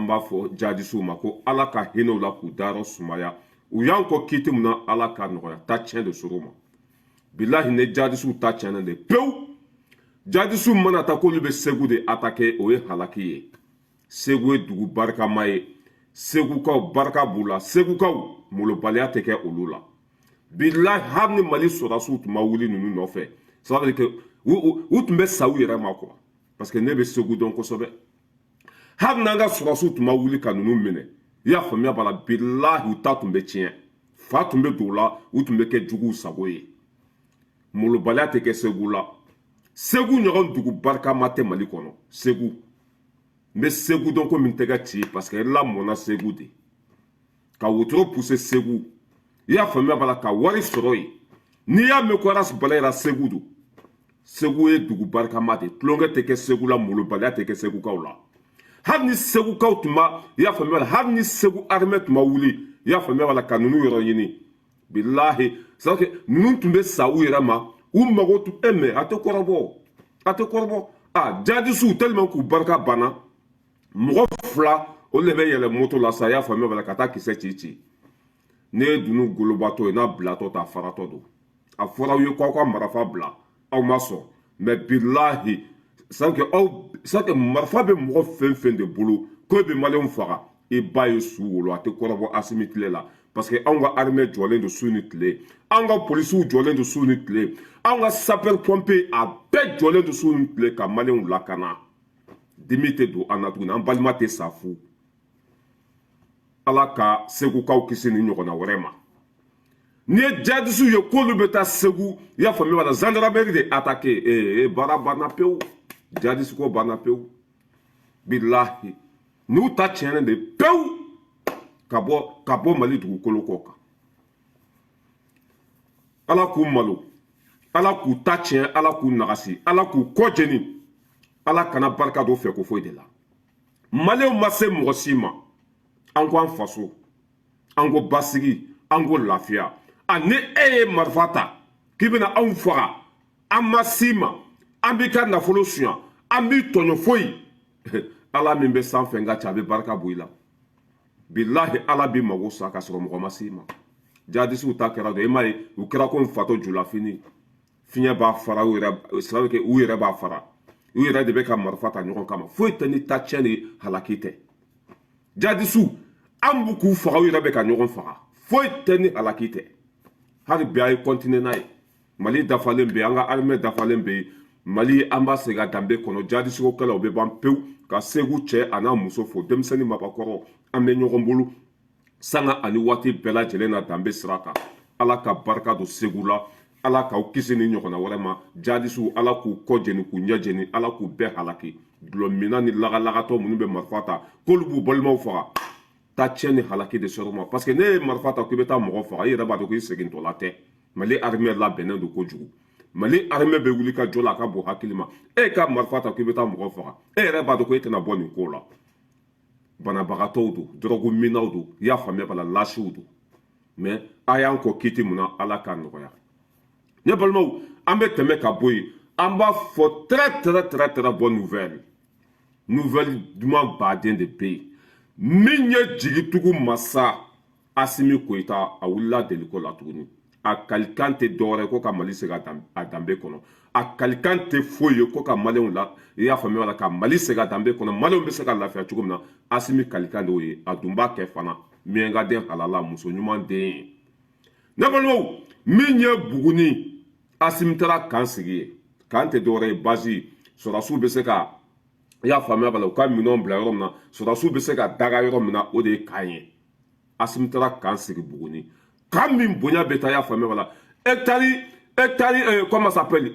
an b'a fɔ jadisiw ma ko ala ka hinɛw la k'u dayɔrɔ sumaya u y'an kɔ kiti mun na ala ka nɔgɔya ta tiɲɛ de sɔrɔ ma bilahi ne jadisiw ta tiɲɛna de pewu jadisiw mana ta k'olu bɛ segu de attaquer o ye halaki ye segu ye dugu barikama ye segukaw barika b'u la segukaw molobaliya tɛ kɛ olu la bilahi hali ni mali sɔrɔdasiw tun ma wuli ninnu nɔfɛ ça veut dire que u tun bɛ sa u yɛrɛ ma quoi parce que ne bɛ segu dɔn kosɛbɛ hali n'an ka sɔrɔdasiw tun ma wuli ka ninnu minɛ i y'a faamuya b'a la bilahi u ta tun bɛ tiɲɛ fa tun bɛ don u la u tun bɛ kɛ juguw sago ye molobaliya tɛ kɛ segu la segu ɲɔgɔn dugu barikama tɛ mali kɔnɔ segu n bɛ segu dɔn ko min tɛgɛ ci parce que lamɔna segu de ka wotoro pousse segu i y'a faamuya b'a la ka wari sɔrɔ yen n'i y'a mɛn ko arasi balayira segu don segu ye dugu barikama de tulonkɛ tɛ kɛ segu la molobaliya tɛ kɛ segukaw la hali ni segukaw tun ma i y'a faamuya hali ni segu armée tun ma wuli i y'a faamuya b'a la ka ninnu yɔrɔ ɲini bilahi c'est à dire que ninnu tun bɛ sa u yɛrɛ ma u mago tun mɛ a tɛ kɔrɔbɔ jadisiw tellement k'u barika banna mɔgɔ fila olu de bɛ yɛlɛ moto la sa i y'a faamuya b'a la ka taa kisɛ ci ne ye dunun golobatɔ ye n'a bilatɔ t'a faratɔ don a fɔra aw ye k'aw ka marifa bila aw ma sɔn mais bilahi c'est que marifa bɛ mɔgɔ fɛn fɛn de bolo k'o bɛ maliyɛnw faga i ba ye su wolo a tɛ kɔrɔbɔ asimi tile la parce que anw ka armée jɔlen don su ni tile anw ka polisiw jɔlen don su ni tile anw ka sapeur pompier a bɛɛ jɔlen don su ni tile ka maliyɛnw lakana dimi tɛ don an na tuguni an balima tɛ sa fu ala ka segukaw kisi ni ɲɔgɔnna wɛrɛ ma n'i ye jadisiw ye k'olu bɛ taa segu i y'a faamuya la gendarmerie de attaqué baara banna pewu jadisi ko banna pewu bilahi n'u ta tiɲɛnen de pewu ka bɔ mali dugukolo kɔ kan ala k'u malo ala k'u ta tiɲɛ ala k'u nagasi ala k'u kɔ jeni ala kana barika don fɛ ko foyi de la maliyɛnw ma se mɔgɔ si ma an ko an faso an ko basigi an ko lafiya ni e ye marifa ta k'i bɛna anw faga an ma si ma an b'i ka nafolo suɲa an b'i tɔɲɔ foyi ala min bɛ sanfɛ nka cɛ a bɛ barika bɔ i la bilahi ala b'i mago sa ka sɔrɔ mɔgɔ ma si ma jadisiw ta kɛra dɔ i m'a ye u kɛra ko n fatɔ julafini fiɲɛ b'a fara u yɛrɛ b'a fara u yɛrɛ de bɛ ka marifa ta ɲɔgɔn kama foyi tɛ ni ta tiɲɛ ni halaki tɛ jadisiw an b'u k'u faga u yɛrɛ bɛ ka ɲɔgɔn faga foyi tɛ ni halaki tɛ hali bi a ye kɔntine n'a ye mali dafalen bɛ an ka armée dafalen bɛ mali an b'a segin a danbe kɔnɔ jadisigokɛlaw bɛ ban pewu ka segu cɛ a n'a muso fo denmisɛnnin mabakɔrɔ an bɛ ɲɔgɔn bolo sanga ani waati bɛɛ lajɛlen na danbe sira kan ala ka barika don segu la ala k'aw kisi ni ɲɔgɔnna wɛrɛ ma jadisiw ala k'u kɔ jeni k'u ɲɛ jeni ala k'u bɛɛ halaki dulɔmina ni lagalagatɔ minnu bɛ marifa ta k'olu b'u balimaw faga ta tiɲɛ ni halaki de sɔrɔ ma parce que ne ye marifa ta k'i bɛ taa mɔgɔ faga i yɛrɛ b'a dɔn k'i segintɔla tɛ mali armée labɛnnen don kojugu mali armée bɛ wuli ka jɔ la a ka bon hakili ma e ka marifa ta k'i bɛ taa mɔgɔ faga e yɛrɛ b'a dɔn ko e tɛna bɔ nin ko la banabagatɔw don dɔrɔguminaw don i y'a faamuya bala lasiw don mais a y'an kɔ kiti mun na ala k'a nɔgɔya ne balimaw an bɛ tɛmɛ ka bɔ yen an b'a fɔ très bonne nouvelle duman baden de bɛ yen min ye jigitugu masa asimi koyita a wulila deliko la tuguni a kalikan tɛ dɔwɛrɛ ko ka mali segin a danbe kɔnɔ a kalikan tɛ foyi ye ko ka maliyɛnw la i y'a faamuya la ka mali segin a danbe kɔnɔ maliyɛnw bɛ se ka lafiya cogo min na asimi kalikan de y'o ye a dun b'a kɛ fana miyankaden halala muso ɲuman den ne balimaw min ye buguni asimi taara kan sigi ye kan tɛ dɔwɛrɛ ye basi sɔrɔdasiw bɛ se ka i y'a faamuya bala u ka minɛnw bila yɔrɔ min na sɔrɔdasiw bɛ se ka daga yɔrɔ min na o de ye kan ye asimi taara kan sigi buguni kan min bonya bɛ taa i y'a faamuya bala hectare comment ça s'appelle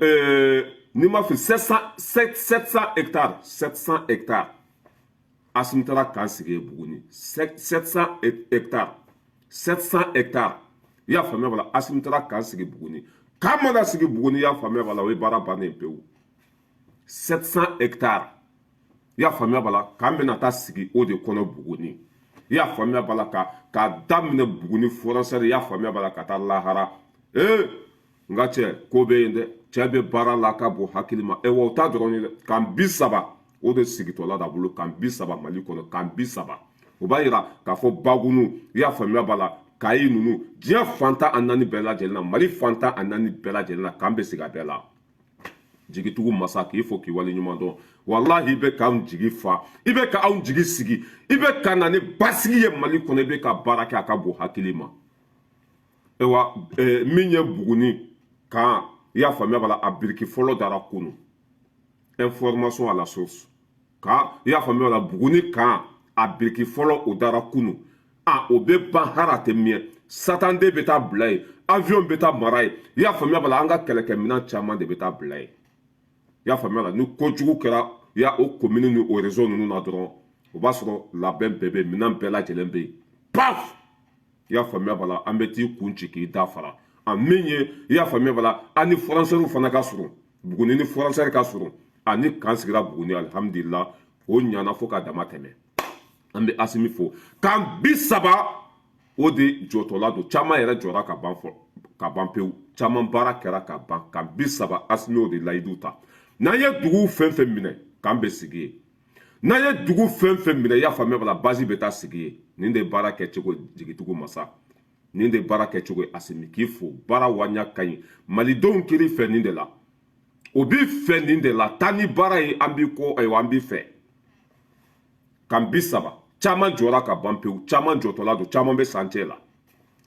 ni ma fili 700 hectares asimi taara kan sigi buguni 700 hectares i y'a faamuya bala asimi taara kan sigi buguni kan mana sigi buguni i y'a faamuya bala o ye baara bannen pewu 700 hectares i y'a faamuya bala k'an bɛna taa sigi o de kɔnɔ buguni i y'a faamuya bala k'a daminɛ buguni frontière i y'a faamuya bala ka taa lahara n ka cɛ ko bɛ yen dɛ cɛ bɛ baara la ka bon hakili ma wa o t'a dɔrɔn ye dɛ kan 30 o de sigitɔla da bolo kan 30 Mali kɔnɔ kan 30 o b'a yira k'a fɔ Bagunu i y'a faamuya b'a la Kayi ninnu diɲɛ fantan a 4 bɛɛ lajɛlen na Mali fantan a 4 bɛɛ lajɛlen na k'an bɛ sigi a bɛɛ la jigitugu masa k'i fo k'i wale ɲuman dɔn wallahi i bɛ k'anw jigi fa i bɛ k'anw jigi sigi i bɛ ka na ni basigi ye Mali kɔnɔ i bɛ ka baara kɛ a ka bon hakili ma ewa min ye Buguni kan i y'a faamuya b'a la a biriki fɔlɔ dara kunu information à la source kan i y'a faamuya b'a la Buguni kan a biriki fɔlɔ o dara kunu o bɛ ban hara tɛ miɲɛ satanden bɛ taa bila yen avion bɛ taa mara yen i y'a faamuya b'a la an ka kɛlɛkɛminɛn caman de bɛ taa bila yen i y'a faamuya la ni kojugu kɛra i y'a o commune ni o réseau ninnu na dɔrɔn o b'a sɔrɔ labɛn bɛɛ bɛ yen minɛn bɛɛ lajɛlen bɛ yen paf i y'a faamuya b'a la an bɛ t'i kun ci k'i da fara min ye i y'a faamuya b'a la an ni fɔrɔnsɛriw fana ka surun Buguni ni fɔrɔnsɛri ka surun ni kan sigira Buguni alhamdulila o ɲana fo ka dama tɛmɛ an bɛ Asimi fo kan 30 o de jɔtɔla don caman yɛrɛ jɔra ka ban pewu caman baara kɛra ka ban kan 30 Asimi o de layidu ta n'an ye dugu fɛn fɛn minɛ k'an bɛ sigi yen n'an ye dugu fɛn fɛn minɛ i y'a faamuya b'a la basi bɛ taa sigi yen nin de baara kɛcogo jigitugu masa nin de baara kɛcogo ye Asimi k'i fo baara waɲa ka ɲi malidenw kiri fɛ nin de la o b'i fɛ nin de la taa ni baara ye an b'i kɔ ayiwa an b'i fɛ kan 30 caman jɔra ka ban pewu caman jɔtɔla don caman bɛ sancɛ la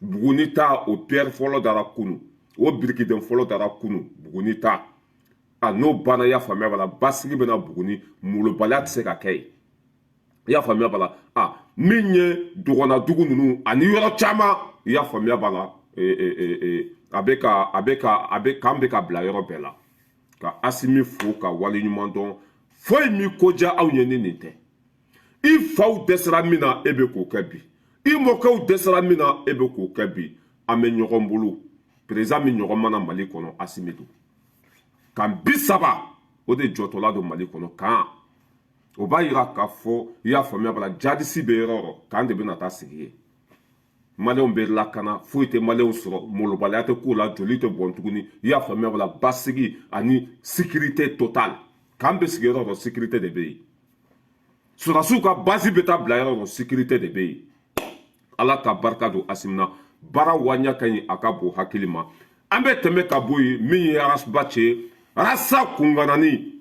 Buguni ta o pierre fɔlɔ dara kunu o birikiden fɔlɔ dara kunu Buguni ta n'o banna i y'a faamuya b'a la basigi bɛna Buguni molobaliya tɛ se ka kɛ yen i y'a faamuya b'a la min ye dɔgɔnna dugu ninnu ani yɔrɔ caman i y'a faamuya b'a la k'an bɛ ka bila yɔrɔ bɛɛ la ka Asimi fo ka wale ɲuman dɔn foyi min ko diya anw ye ni nin tɛ i faw dɛsɛra min na e bɛ k'o kɛ bi i mɔkɛw dɛsɛra min na e bɛ k'o kɛ bi an bɛ ɲɔgɔn bolo président min ɲɔgɔn mana Mali kɔnɔ Asimi don kan 30 o de jɔtɔla don Mali kɔnɔ kan o b'a yira k'a fɔ i y'a faamuya b'a la jadisi bɛ yɔrɔ o yɔrɔ kan de bɛna taa sigi yen maliyɛnw bɛ lakana foyi tɛ maliyɛnw sɔrɔ molobaliya tɛ k'o la joli tɛ bɔn tuguni i y'a faamuya b'a la basigi ani sécurité totale kan bɛ sigi yɔrɔ o yɔrɔ sécurité de bɛ yen sɔrɔdasiw ka basi bɛ taa bila yɔrɔ o yɔrɔ sécurité de bɛ yen ala ka barika don Asimi na baara waɲa ka ɲi a ka bon hakili ma an bɛ tɛmɛ ka bɔ yen min ye arasba cɛ arasa kunganani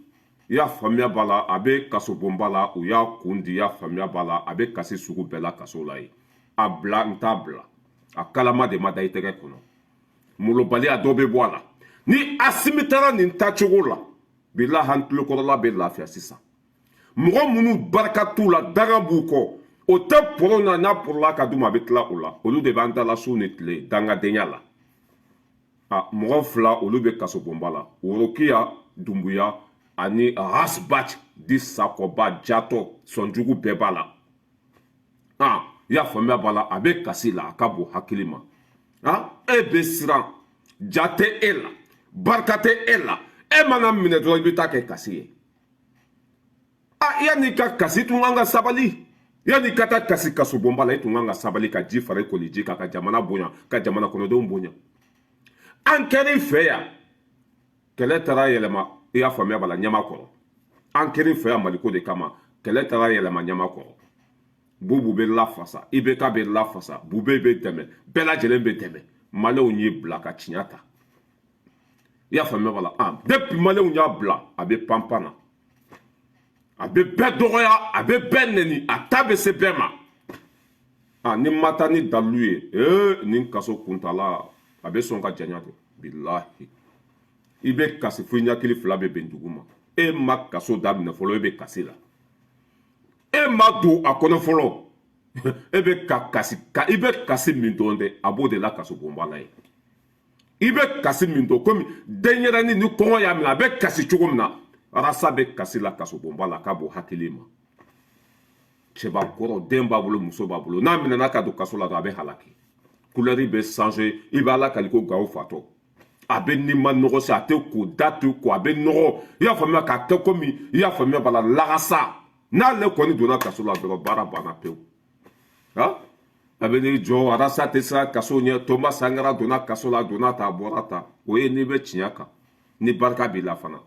i y'a faamuya b'a la a bɛ kasobonba la u y'a kun di i y'a faamuya b'a la a bɛ kasi sugu bɛɛ la kaso la yen a bila n t'a bila a kalama de ma da i tɛgɛ kɔnɔ molobaliya dɔ bɛ bɔ a la ni Asimi taara nin tacogo la bilahi an tulokɔrɔla bɛ lafiya sisan mɔgɔ minnu barika t'u la danga b'u kɔ o tɛ poro na n'a porola ka d'u ma a bɛ tila o la olu de b'an dala su ni tile dangadenya la mɔgɔ 2 olu bɛ kasobonba la Worokiya Dumbuya ani Rasbach di Sakoba Jatɔ sɔnjugu bɛɛ b'a la i y'a faamuya b'a la a bɛ kasi la a ka bon hakili ma e bɛ siran ja tɛ e la barika tɛ e la e mana minɛ dɔrɔn i bɛ taa kɛ kasi ye yanni ka kasi tun kan ka sabali yanni ka taa kasi kasobonba la i tun kan ka sabali ka ji fara i koliji kan ka jamana bonya ka jamana kɔnɔdenw bonya an kɛra i fɛ yan kɛlɛ taara yɛlɛma i y'a faamuya b'a la ɲama kɔrɔ an kɛra i fɛ yan Maliko de kama kɛlɛ taara yɛlɛma ɲama kɔrɔ bubu bɛ lafasa IBK bɛ lafasa bube bɛ dɛmɛ bɛɛ lajɛlen bɛ dɛmɛ maliyɛnw y'i bila ka tiɲɛ ta i y'a faamuya b'a la depuis maliyɛnw y'a bila a bɛ panpan na a bɛ bɛɛ dɔgɔya a bɛ bɛɛ nɛni a ta bɛ se bɛɛ ma ni ma taa ni dalilu ye nin kaso kuntala a bɛ sɔn ka janya de bilahi i bɛ kasi fo ɲakili 2 bɛ bɛn dugu ma e ma kaso daminɛ fɔlɔ e bɛ kasi la e ma don a kɔnɔ fɔlɔ e bɛ i bɛ kasi min dɔn dɛ a b'o de la kasobonba la ye i bɛ kasi min dɔn komi denyɛrɛni ni kɔngɔ y'a minɛ a bɛ kasi cogo min na arasa bɛ kasi la kasobonba la k'a b'o hakili ma cɛbakɔrɔ den b'a bolo muso b'a bolo n'a minɛna ka don kaso la dɔrɔn a bɛ halaki couleur bɛ changer i b'a lakali ko Gawo fatɔ a bɛ n'i ma nɔgɔ se a tɛ ko da tɛ ko a bɛ nɔgɔ i y'a faamuya k'a kɛ komi i y'a faamuya b'a la lagasa n'ale kɔni donna kaso la dɔrɔn baara banna pewu a bɛ n'i jɔ arasa tɛ siran kaso ɲɛ Thomas Sankara donna kaso la a donna ta a bɔra ta o ye n'i bɛ tiɲɛ kan ni barika b'i la fana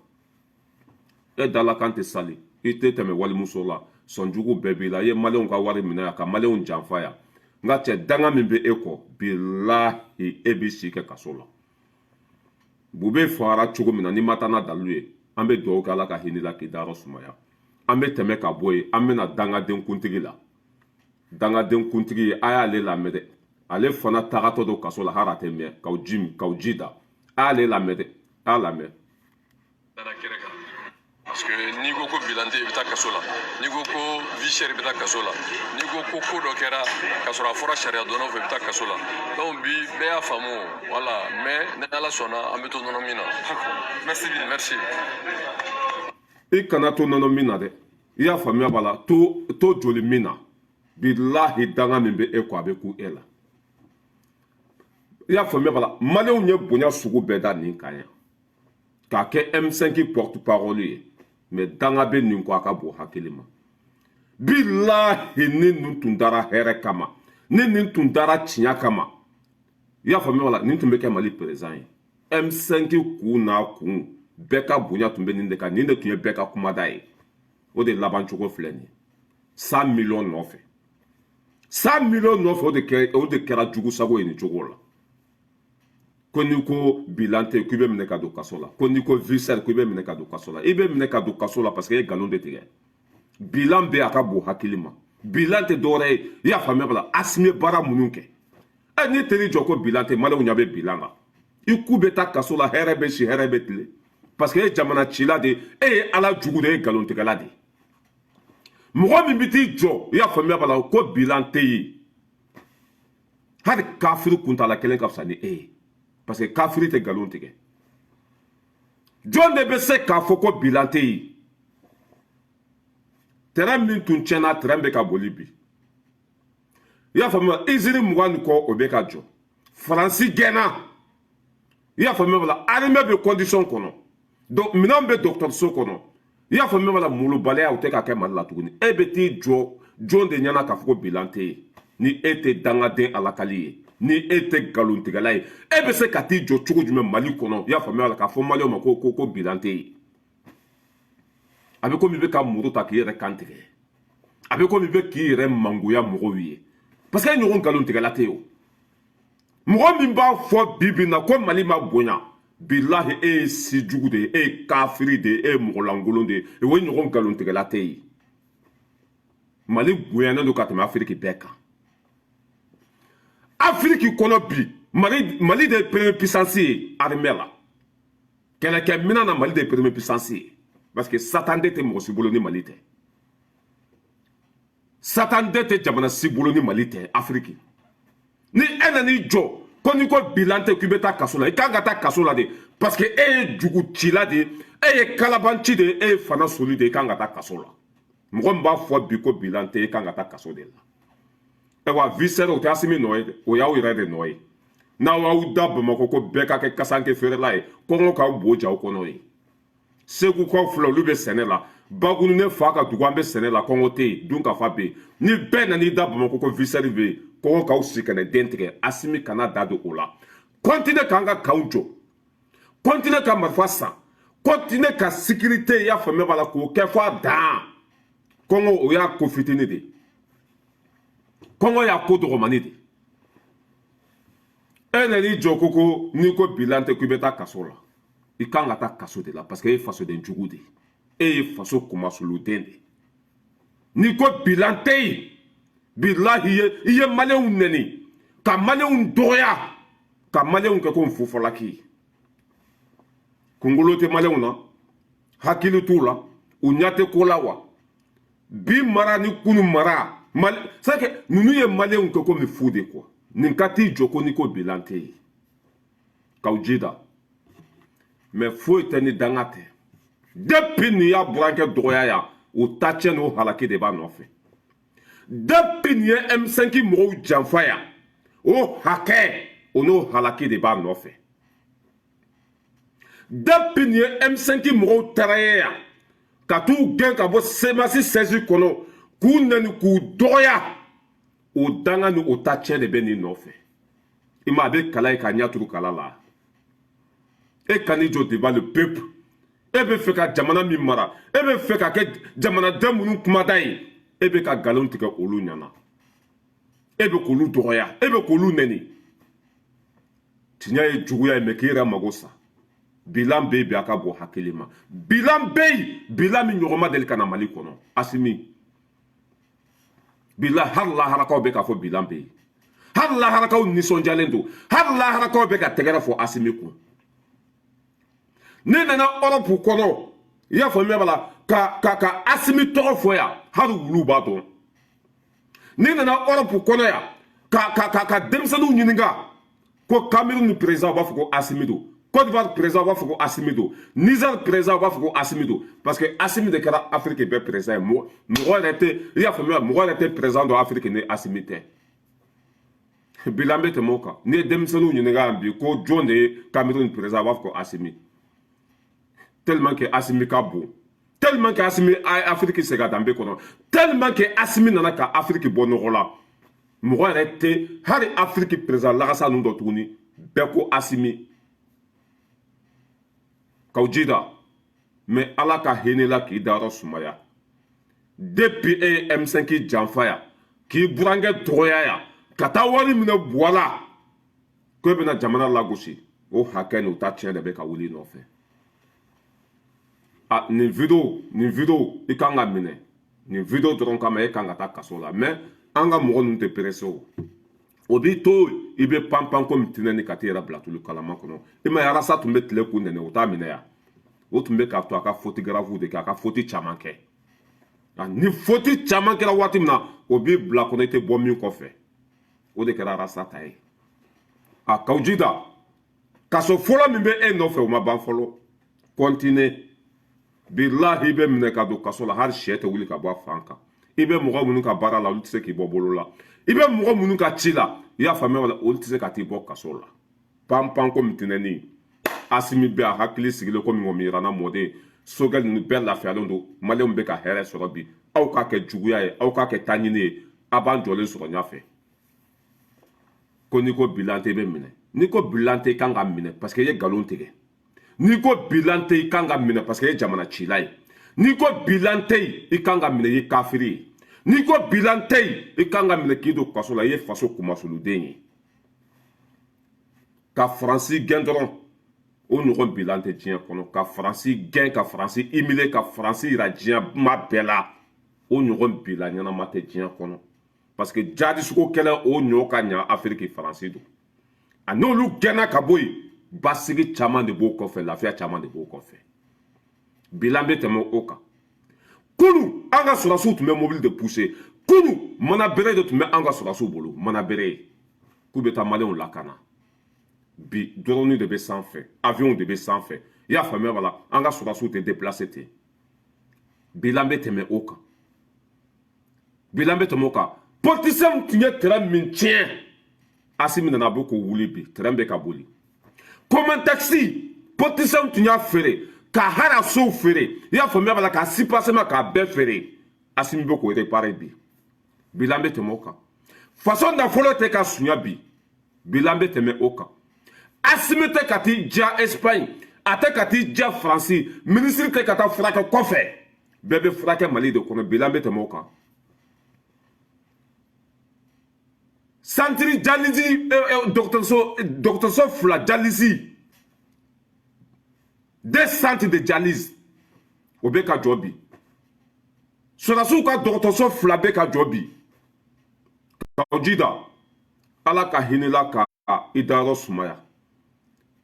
e dalakan tɛ sali i tɛ tɛmɛ walimuso la sɔnjugu bɛɛ b'i la i ye maliyɛnw ka wari minɛ yan ka maliyɛnw janfa yan nka cɛ danga min bɛ e kɔ bilahi e b'i si kɛ kaso la bube fagara cogo min na ni ma taa n'a dalilu ye an bɛ dugawu kɛ ala ka hinɛ la k'i dayɔrɔ sumaya an bɛ tɛmɛ ka bɔ yen an bɛna dangadenkuntigi la dangadenkuntigi a y'ale lamɛn dɛ ale fana tagatɔ don kaso la hali a tɛ mɛn k'aw ji da a y'ale lamɛn dɛ a y'a lamɛn. Parce que n'i ko bilante i bɛ taa kaso la n'i ko vie chère i bɛ taa kaso la n'i ko dɔ kɛra ka sɔrɔ a fɔra sariya dɔnnaw fɛ i bɛ taa kaso la donc bi bɛɛ y'a faamu voilà mais ni ala sɔnna an bɛ to nɔnɔ min na. Merci. I kana to nɔnɔ min na dɛ i y'a faamuya b'a la to joli min na bilahi danga min bɛ e kɔ a bɛ ku e la i y'a faamuya b'a la maliyɛnw ye bonya sugu bɛɛ da nin kan yan k'a kɛ M5 porte-parole ye mais danga bɛ nin kɔ a ka bon hakili ma bilahi ni nin tun dara hɛrɛ kama ni nin tun dara tiɲɛ kama i y'a faamuya b'a la nin tun bɛ kɛ Mali président ye M5 kun n'a kun bɛɛ ka bonya tun bɛ nin de kan nin de tun ye bɛɛ ka kumada ye o de laban cogo filɛ nin ye 100 millions nɔfɛ 100 millions nɔfɛ o de kɛra jugu sago ye nin cogo la ko n'i ko bilan tɛ k'i bɛ minɛ ka don kaso la ko n'i ko visɛri k'i bɛ minɛ ka don kaso la i bɛ minɛ ka don kaso la parce que e ye nkalon de tigɛ bilan bɛ a ka bon hakili ma bilan tɛ dɔwɛrɛ ye i y'a faamuya bala Asimi baara minnu kɛ n'i teri jɔ ko bilan tɛ maliyɛnw ɲɛ bɛ bilan na i ku bɛ taa kaso la hɛrɛ bɛ si hɛrɛ bɛ tile parce que e ye jamana cila de e ye ala jugu de e ye nkalontigɛla de mɔgɔ min bɛ t'i jɔ i y'a faamuya bala ko bilan tɛ yen hali kafiri kuntala kelen ka fisa ni e ye parce que kafiri tɛ nkalon tigɛ jɔn de bɛ se k'a fɔ ko bilan tɛ yen terrain min tun tiɲɛna terrain bɛ ka boli bi i y'a faamuya izini 20 ni kɔ o bɛ ka jɔ faransi gɛnna i y'a faamuya bala armée bɛ condition kɔnɔ donc minɛnw bɛ dɔgɔtɔrɔso kɔnɔ i y'a faamuya bala molobaliya o tɛ ka kɛ Mali la tuguni e bɛ t'i jɔ jɔn de ɲɛna k'a fɔ ko bilan tɛ yen ni e tɛ dangaden alakali ye ni e tɛ nkalontigɛla ye e bɛ se ka t'i jɔ cogo jumɛn Mali kɔnɔ i y'a faamuya la k'a fɔ maliyɛnw ma ko bilan tɛ yen a bɛ komi i bɛ ka muru ta k'i yɛrɛ kan tigɛ a bɛ komi i bɛ k'i yɛrɛ mangoya mɔgɔw ye parce que e ɲɔgɔn nkalontigɛla tɛ yen o mɔgɔ min b'a fɔ bi bi in na ko Mali ma bonya bilahi e ye si jugu de ye e ye kafiri de ye e ye mɔgɔlankolon de ye o ye ɲɔgɔn nkalontigɛla tɛ yen Mali bonyanen don ka tɛmɛ Afiriki bɛɛ kan Afiriki kɔnɔ bi Mali de ye première puissance ye armée la kɛlɛkɛminɛn na Mali de ye première puissance ye parce que Satan de tɛ mɔgɔ si bolo ni Mali tɛ Satan de tɛ jamana si bolo ni Mali tɛ Afiriki ni e nan'i jɔ ko n'i ko bilan tɛ k'i bɛ taa kaso la i kan ka taa kaso la de parce que e ye jugu cila de ye e ye kalabanci de ye e ye fana soli de ye i kan ka taa kaso la mɔgɔ min b'a fɔ bi ko bilan tɛ i kan ka taa kaso de la wa visɛri o tɛ Asimi nɔ ye dɛ o y'aw yɛrɛ de nɔ ye n'aw y'aw da Bamakɔ ko bɛɛ ka kɛ kasanke feerela ye kɔngɔ k'aw bo ja aw kɔnɔ ye Segukaw filɛ olu bɛ sɛnɛ la Baguni ne fa ka dugu an bɛ sɛnɛ la kɔngɔ tɛ yen Dunkafa bɛ yen ni bɛɛ nan'i da Bamakɔ ko visɛri bɛ yen kɔngɔ k'aw si kana den tigɛ Asimi kana da don o la kɔntine k'an ka kaw jɔ kɔntine ka marifa san kɔntine ka sécurité i y'a faamuya b'a la k'o kɛ fɔ a dan kɔngɔ o y'a ko fitini de kɔngɔ y'a ko dɔgɔmani de e nan'i jɔ ko n'i ko bilan tɛ k'i bɛ taa kaso la i kan ka taa kaso de la parce que e ye fasoden jugu de ye e ye faso kumasuluden de n'i ko bilan tɛ yen bilahi i ye maliyɛnw nɛni ka maliyɛnw dɔgɔya ka maliyɛnw kɛ ko nfofɔlaki ye kunkolo tɛ maliyɛnw na hakili t'u la u ɲɛ tɛ ko la wa bi mara ni kunu mara c'est que ninnu ye maliyɛnw kɛ komi fu de quoi nin ka t'i jɔ ko n'i ko bilan tɛ yen k'aw jida mais foyi tɛ ni danga tɛ depuis nin y'a burankɛ dɔgɔya yan o tacɛ n'o halaki de b'a nɔfɛ depuis nin ye M5 mɔgɔw janfa yan o hakɛ o n'o halaki de b'a nɔfɛ depuis nin ye M5 mɔgɔw taara ye yan ka t'u gɛn ka bɔ semasi 16 kɔnɔ k'u nɛni k'u dɔgɔya o danga ni o tacɛ de bɛ nin nɔfɛ i ma a bɛ kala ye k'a ɲɛ turu kala la e kan'i jɔ devant le peuple e bɛ fɛ ka jamana min mara e bɛ fɛ ka kɛ jamanaden minnu kumada ye e bɛ ka nkalon tigɛ olu ɲɛna e bɛ k'olu dɔgɔya e bɛ k'olu nɛni tiɲɛ ye juguya ye mɛ k'i yɛrɛ mago sa bilan bɛ yen bi a ka bɔ hakili ma bilan bɛ yen bilan min ɲɔgɔn ma deli ka na mali kɔnɔ Asimi bilan hali laharakaw bɛ k'a fɔ bilan bɛ yen hali laharakaw nisɔndiyalen don hali laharakaw bɛ ka tɛgɛrɛ fɔ Asimi kun ne nana Europe kɔnɔ i y'a faamuya bala ka Asimi tɔgɔ fɔ yan hali wulu b'a dɔn ne nana Europe kɔnɔ yan ka denmisɛnninw ɲininka ko Cameroun président b'a fɔ ko Asimi don Côte d'Ivoire président b'a fɔ ko Asimi don Niger président b'a fɔ ko Asimi don parce que Asimi de kɛra Afrique bɛɛ président ye mɔgɔ yɛrɛ tɛ i y'a faamuya mɔgɔ yɛrɛ tɛ président dɔ Afrique ni Asimi tɛ bilan bɛ tɛmɛ o kan n'i ye denmisɛnninw ɲininka yan bi ko jɔn de ye Cameroun président b'a fɔ ko Asimi tellement que Asimi ka bon tellement que Asimi Afrique se ka danbe kɔnɔ tellement que Asimi nana ka Afrique bɔ nɔgɔ la mɔgɔ yɛrɛ tɛ hali Afrique président lagasa ninnu dɔ tuguni bɛɛ ko Asimi k'aw jida mais ala ka hinɛ la k'i dayɔrɔ sumaya depuis e ye M5 janfa yan k'i burankɛ dɔgɔya yan ka taa wari minɛ buwa la ko e bɛna jamana lagosi o hakɛ n'o ta tiɲɛ de bɛ ka wuli i nɔfɛ nin video i kan ka minɛ nin video dɔrɔn kama e kan ka taa kaso la mais an ka mɔgɔ ninnu tɛ presse o b'i to i bɛ panpan komi tinɛni ka t'i yɛrɛ bila tulu kalama kɔnɔ i ma ye Arasa tun bɛ tile kun nɛnɛ o t'a minɛ yan o tun bɛ k'a to a ka photographe de kɛ a ka photo caman kɛ ni photo caman kɛra waati min na o b'i bila kɔnɔ i tɛ bɔ min kɔfɛ o de kɛra Arasa ta ye k'aw jida kaso fɔlɔ min bɛ e nɔfɛ o ma ban fɔlɔ continue bilahi i bɛ minɛ ka don kaso la hali sɛ tɛ wuli ka bɔ a fan kan i bɛ mɔgɔ minnu ka baara la olu tɛ se k'i bɔ bolo la i bɛ mɔgɔ minnu ka ci la i y'a faamuya wala olu tɛ se ka t'i bɔ kaso la panpan komi tinɛni Asimi bɛ a hakili sigilen komi ŋɔmiyirana mɔden sogɛli ninnu bɛɛ lafiyalen don maliyɛnw bɛ ka hɛrɛ sɔrɔ bi aw k'a kɛ juguya ye aw k'a kɛ taɲini ye a b'an jɔlen sɔrɔ ɲɛfɛ ko n'i ko bilan tɛ i bɛ minɛ n'i ko bilan tɛ i kan ka minɛ parce que i ye nkalon tigɛ n'i ko bilan tɛ i kan ka minɛ parce que i ye jamana cila ye n'i ko bilan tɛ yen i kan ka minɛ i ye kafiri ye n'i ko bilan tɛ yen i kan ka minɛ k'i don kaso la i ye faso kumasuluden ye ka Faransi gɛn dɔrɔn o ɲɔgɔn bilan tɛ diɲɛ kɔnɔ ka Faransi gɛn ka Faransi humilier ka Faransi yira diɲɛ ma bɛɛ la o ɲɔgɔn bilan ɲɛnama tɛ diɲɛ kɔnɔ parce que jadisuko kɛlɛ o ɲɔ ka ɲa Afiriki Faransi don a n'olu gɛnna ka bɔ yen basigi caman de b'o kɔfɛ lafiya caman de b'o kɔfɛ bilan bɛ tɛmɛ o kan kunu an ka sɔrɔsiw tun bɛ mobili de pousser kunu mana bere de tun bɛ an ka sɔrɔsiw bolo mana bere k'u bɛ taa maliyɛnw lakana bi drone de bɛ sanfɛ avion de bɛ sanfɛ i y'a faamuya wala an ka sɔrɔsiw tɛ déplacer ten bilan bɛ tɛmɛ o kan bilan bɛ tɛmɛ o kan politisiyɛnw tun ye terrain min tiɲɛ Asimi nana bɔ k'o wuli bi terrain bɛ ka boli comme taxi politisiyɛnw tun y'a feere ka harasow feere i y'a faamuya wala ka sipasema k'a bɛɛ feere Asimi bɛ k'o réparer bi bilan bɛ tɛmɛ o kan faso nafolo tɛ ka suɲɛ bi bilan bɛ tɛmɛ o kan Asimi tɛ ka t'i diya Espagne a tɛ ka t'i diya Faransi ministre tɛ ka taa furakɛ kɔfɛ bɛɛ bɛ furakɛ Mali de kɔnɔ bilan bɛ tɛmɛ o kan centre dialyse dɔgɔtɔrɔso fila dialyse des centres de dialyse o bɛ ka jɔ bi sɔrɔsiw ka dɔgɔtɔrɔso fila bɛ ka jɔ bi k'aw jida ala ka hinɛla ka i dayɔrɔ sumaya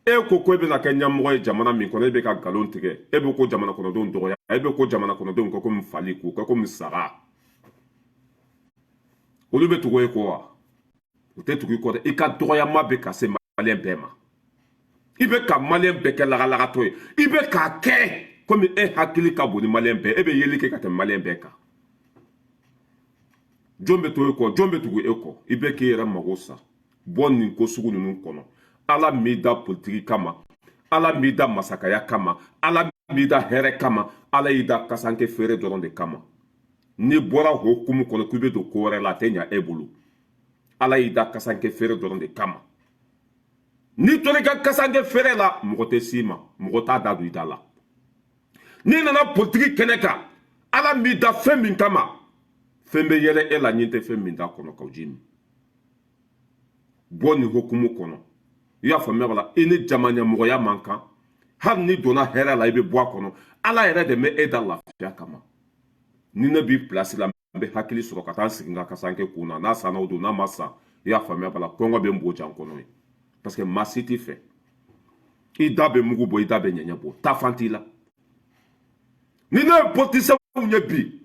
e ko e bɛna kɛ ɲɛmɔgɔ ye jamana min kɔnɔ e bɛ ka nkalon tigɛ e bɛ ko jamana kɔnɔdenw dɔgɔya e bɛ ko jamana kɔnɔdenw kɛ komi fali k'u kɛ komi saga olu bɛ tugu e kɔ wa u tɛ tugu i kɔ dɛ i ka dɔgɔyama bɛ ka se maliyɛn bɛɛ ma i bɛ ka maliyɛn bɛɛ kɛ lagalagatɔ ye i bɛ k'a kɛ komi e hakili ka bon ni maliyɛn bɛɛ e bɛ yeli kɛ ka tɛmɛ maliyɛn bɛɛ kan jɔn bɛ to e kɔ jɔn bɛ tugu e kɔ i bɛ k'i yɛrɛ mago sa bɔ nin ko sugu ninnu kɔnɔ ala m'i da politiki kama ala m'i da masakaya kama ala m'i da hɛrɛ kama ala y'i da kasankɛ feere dɔrɔn de kama n'i bɔra hokumu kɔnɔ k'i bɛ don ko wɛrɛ la a tɛ ɲa e bolo ala y'i da kasankɛ feere dɔrɔn de kama n'i tora i ka kasankɛ feere la mɔgɔ tɛ s'i ma mɔgɔ t'a da don i da la ni nana politique kɛnɛ kan ala m'i da fɛn min kama fɛn bɛ yɛlɛ e la ɲin tɛ fɛn min da kɔnɔ kaw jimi bɔ nin hokumu kɔnɔ i y'a faamuya wala i ni jama ɲɛmɔgɔya man kan hali ni donna hɛrɛ la i bɛ bɔ a kɔnɔ ala yɛrɛ de bɛ e da lafiya kama ni ne b'i pilasi la n bɛ hakili sɔrɔ ka taa n sigi n ka kasankɛ kun na n'a sanna o don n'a ma san i y'a faamuya wala kɔngɔ bɛ n bo jan kɔnɔ ye parce que maa si t'i fɛ i da bɛ mugu bɔ i da bɛ ɲɛɲɛ bɔ taafan t'i la ni ne ye politisiyɛnw ye bi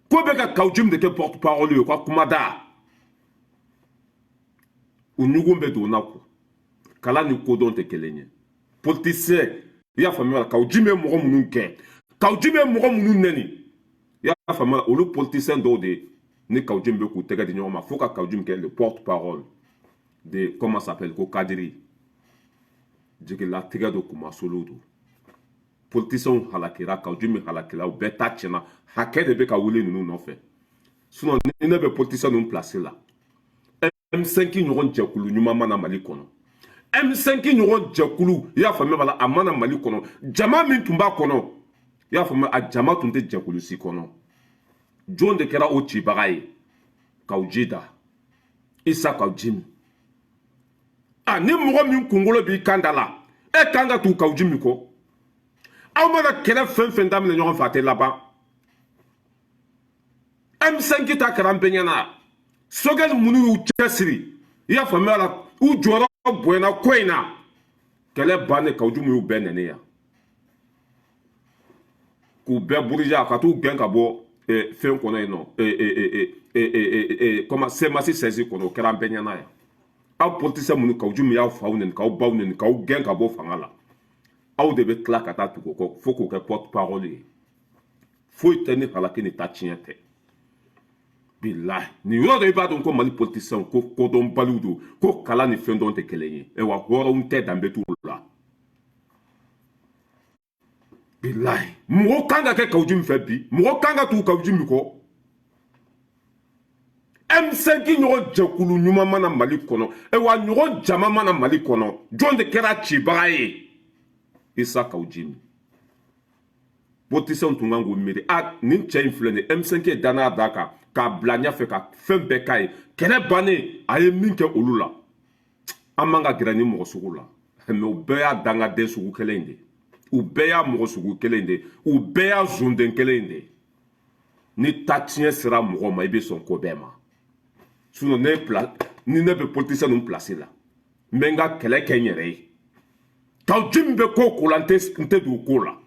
ko bɛ ka kaw jimi de kɛ porte parole ye ka kuma da u ɲugun bɛ don na ko kala ni kodɔn tɛ kelen ye politisiyɛn i y'a faamuya kaw jimi ye mɔgɔ minnu gɛn kaw jimi ye mɔgɔ minnu nɛni i y'a faamuya olu politisiyɛn dɔw de ni kaw jimi bɛ k'u tɛgɛ di ɲɔgɔn ma fo ka kaw jimi kɛ le porte parole de comment ça s'appelle ko kadiri jigilatigɛ do kumasolo do politisiyɛnw halakira kaw jimi halakira u bɛɛ ta tiɲɛna hakɛ de bɛ ka wuli ninnu nɔfɛ sinon ni ne bɛ politisiyɛn ninnu place la M5 ɲɔgɔn jɛkulu ɲuman mana Mali kɔnɔ M5 ɲɔgɔn jɛkulu i y'a faamuya bala a mana Mali kɔnɔ jama min tun b'a kɔnɔ i y'a faamuya a jama tun tɛ jɛkulu si kɔnɔ jɔn de kɛra o cibaga ye kaw jida Isa kaw jimi ni mɔgɔ min kunkolo b'i kan da la e kan ka t'u kaw jimi kɔ aw mana kɛlɛ fɛn fɛn daminɛ ɲɔgɔn fɛ a tɛ laban M5 ta kɛra an bɛɛ ɲɛna sogɛli minnu y'u cɛsiri i y'a faamuya la u jɔyɔrɔ bonyana ko in na kɛlɛ bannen kaw jimi y'u bɛɛ nɛni yan k'u bɛɛ buruja ka t'u gɛn ka bɔ fɛn kɔnɔ yen nɔ comment semasi sɛzi kɔnɔ o kɛra an bɛɛ ɲɛna yan aw politisiyɛn minnu kaw jimi y'aw faw nɛni k'aw baw nɛni k'aw gɛn ka bɔ fanga la aw de bɛ tila ka taa tugu kɔ fo k'o kɛ porte parole ye foyi tɛ ni halaki ni ta tiɲɛ tɛ bilahi nin yɔrɔ dɔ i b'a dɔn ko Mali politisiyɛnw ko kodɔnbaliw don ko kala ni fɛn dɔn tɛ kelen ye wa hɔrɔnw tɛ danbe t'u la bilahi mɔgɔ kan ka kɛ kaw jimi fɛ bi mɔgɔ kan ka t'u kaw jimi kɔ M5 ɲɔgɔn jɛkulu ɲuman mana Mali kɔnɔ wa ɲɔgɔn jama mana Mali kɔnɔ jɔn de kɛra cibaga ye Isa kaw jimi politisiyɛnw tun kan k'u miiri nin cɛ in filɛ nin M5 ye danaya d'a kan k'a bila ɲɛfɛ ka fɛn bɛɛ k'a ye kɛlɛ bannen a ye min kɛ olu la an man ka gɛrɛ ni mɔgɔ sugu la mɛ u bɛɛ y'a dangaden sugu kelen de u bɛɛ y'a mɔgɔ sugu kelen de u bɛɛ y'a zonden kelen de ni ta tiɲɛ sera mɔgɔ ma i bɛ sɔn ko bɛɛ ma sinon ni ne bɛ politisiyɛn ninnu place la n bɛ n ka kɛlɛ kɛ n yɛrɛ ye kaw jimi bɛ ko o ko la n tɛ don o ko la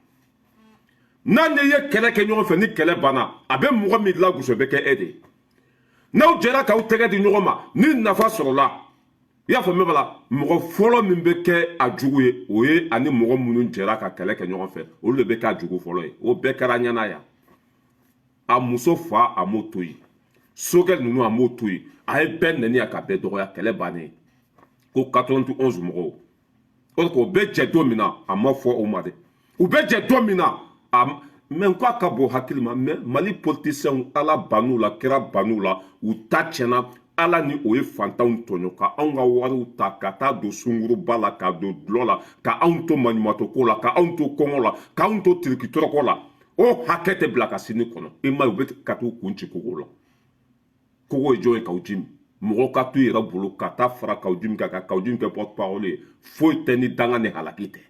n'a ni ye kɛlɛ kɛ ɲɔgɔn fɛ ni kɛlɛ banna a bɛ mɔgɔ min lagosi o bɛ kɛ e de ye n'aw jɛra k'aw tɛgɛ di ɲɔgɔn ma ni nafa sɔrɔla i y'a faamuya bala mɔgɔ fɔlɔ min bɛ kɛ a jugu ye o ye ani mɔgɔ minnu jɛra ka kɛlɛ kɛ ɲɔgɔn fɛ olu de bɛ kɛ a jugu fɔlɔ ye o bɛɛ kɛra ɲɛna yan a muso fa a m'o to yen sogɛli ninnu a m'o to yen a ye bɛɛ nɛni yan ka bɛɛ dɔgɔya kɛlɛ bannen ko 91 mɔgɔw o de ko o bɛ jɛ don min na a ma fɔ o ma dɛ u bɛ jɛ don min na mɛ n ko a ka bɔ hakili ma mɛ Mali politisiyɛnw ala ban'u la kɛra ban'u la u ta tiɲɛna ala ni o ye fantanw tɔɲɔ ka anw ka wariw ta ka taa don sunguruba la ka don dulɔ la ka anw to maɲumatɔ ko la ka anw to kɔngɔ la ka anw to tirikitɔrɔkɔ la o hakɛ tɛ bila ka sini kɔnɔ i ma ye u bɛ ka t'u kun ci kogo la kogo ye jɔn ye kaw jimi mɔgɔ ka t'u yɛrɛ bolo ka taa fara kaw jimi kan ka kaw jimi kɛ porte parole ye foyi tɛ ni danga ni halaki tɛ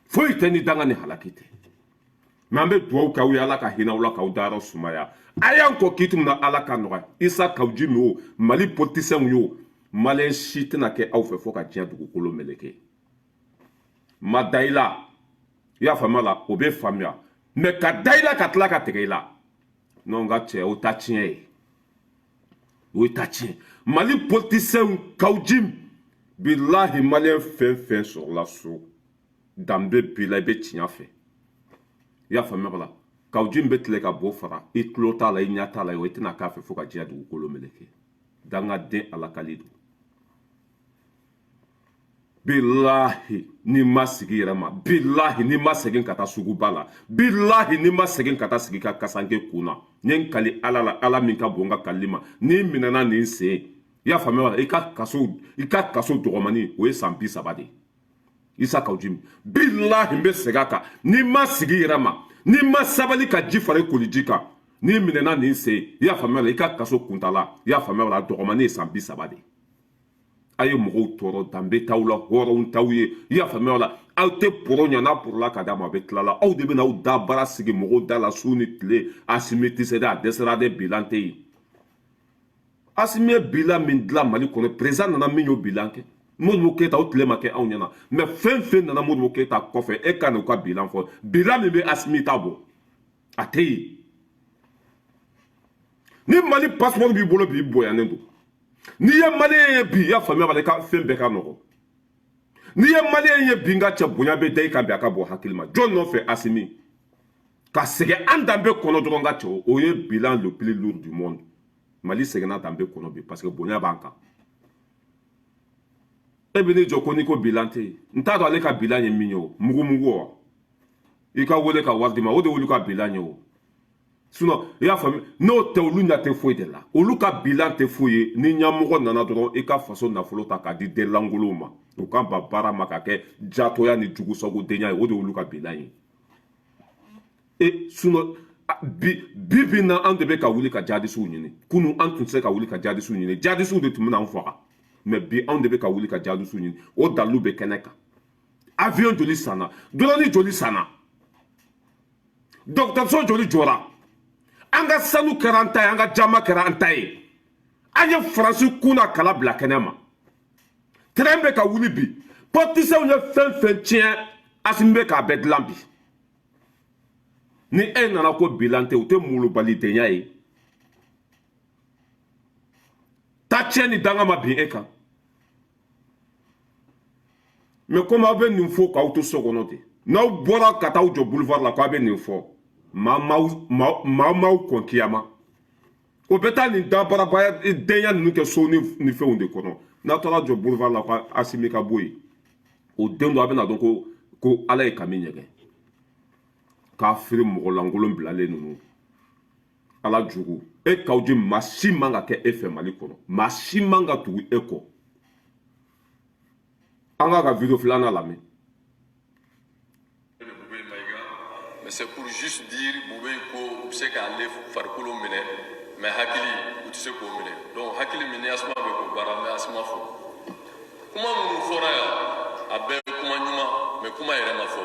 foyi tɛ ni danga ni halaki tɛ mɛ an bɛ dugawu k'aw ye ala ka hinɛ aw la k'aw dayɔrɔ sumaya a y'an kɔ k'i tun na ala ka nɔgɔya Isa kaw jimi o Mali politisiyɛnw y'o maliyɛn si tɛna kɛ aw fɛ fo ka diɲɛ dugukolo meleke ma da i la i y'a faamuya la o bɛ faamuya mɛ ka da i la ka tila ka tigɛ i la non n ka cɛ o ta tiɲɛ ye o ye ta tiɲɛ Mali politisiyɛnw kaw jimi bilahi maliyɛn fɛn fɛn sɔrɔla so danbe b'i la i bɛ tiɲɛ fɛ i y'a faamuya la kaw jimi bɛ tile ka bɔ fara i tulo t'a la i ɲɛ t'a la o i tɛna k'a fɛ fo ka diɲɛ dugukolo meleke dangaden alakali don bilahi n'i ma sigi yɛrɛ ma bilahi n'i ma segin ka taa suguba la bilahi n'i ma segin ka taa sigi ka kasanke kun na n ye n kali ala la ala min ka bon n ka kalili ma n'i minɛna nin sen i y'a faamuya i ka kaso dɔgɔmani o ye san 30 de Isa Kaujim billahi mbe segaka ni ma sigi rama ni ma sabali ka jifare kolijika ni minena ni se ya famela ika kaso kuntala ya famela dogomane sambi sabade aye mogo toro dambe tawla horo untawye ya famela alte poronya na pour la kadama betlala au debe na da bara sigi mogo dala suni tle asimeti seda desera de bilante asimie bilan min dla mali kono présent nana minyo bilanke Modou Keta ou tle make a nyana mais fin nana Modou Keta kofe e kan ko bilan fo bilan mi be asmi tabo atei ni mali passeport bi bolo bi boyane do ni ye mali bi ya famia ba ka fen be ka no ni ye mali ye binga cha bonya be dai ka be ka bo hakilma John no fe asmi ka sege andambe kono dronga cho o ye bilan le plus lourd du monde mali sege na dambe kono bi parce que bonya banka ebini jokoni ko bilante nta do ale ka bilanye minyo mugu ika wole ka wardima o de wolu ka bilanye o sinon ya fami no te olu nya te foyi de la olu ka bilante foyi ni nyamugo nana doro ika faso na folo ta ka di de langoloma o kan ba bara makake jato ya ni jugu sogo denya o de wolu ka bilanye e sinon bibi na an de be ka wuli ka jadi su nyini kunu an tun se ka wuli ka jadi su nyini jadi su de tumna anfaka mais bi on devait ka wuli ka jadu suñu o dalu be keneka avion joli sana drone joli sana docteur so joli jora anga sanu karanta anga jama karanta anya france kuna kala bla kenema trembe ka wuli bi potise on fen tien asimbe ka bedlambi ni nana ko bilante o te mulu balite nyai tacheni danga ma bi eka mais comme abe nin fo ka auto sokonote na bora kata ujo boulevard la ko abe nin fo ma konkiama o beta ni da bara ba denya nu ke so ni fe onde kono na tola jo boulevard la ko asimi ka boy o dendo abe na donc ko ala e kaminyege ka firi mo langolo blale nunu ala jugu e kawji mashimanga ke efe mali kono mashimanga tu eko anga ka video flana la mais c'est pour juste dire Boubé ko c'est qu'aller farkulu mine mais hakili ou tu sais ko mine donc hakili mine asma be ko barame asma fo kuma mu fora ya abe kuma nyuma mais kuma yere ma fo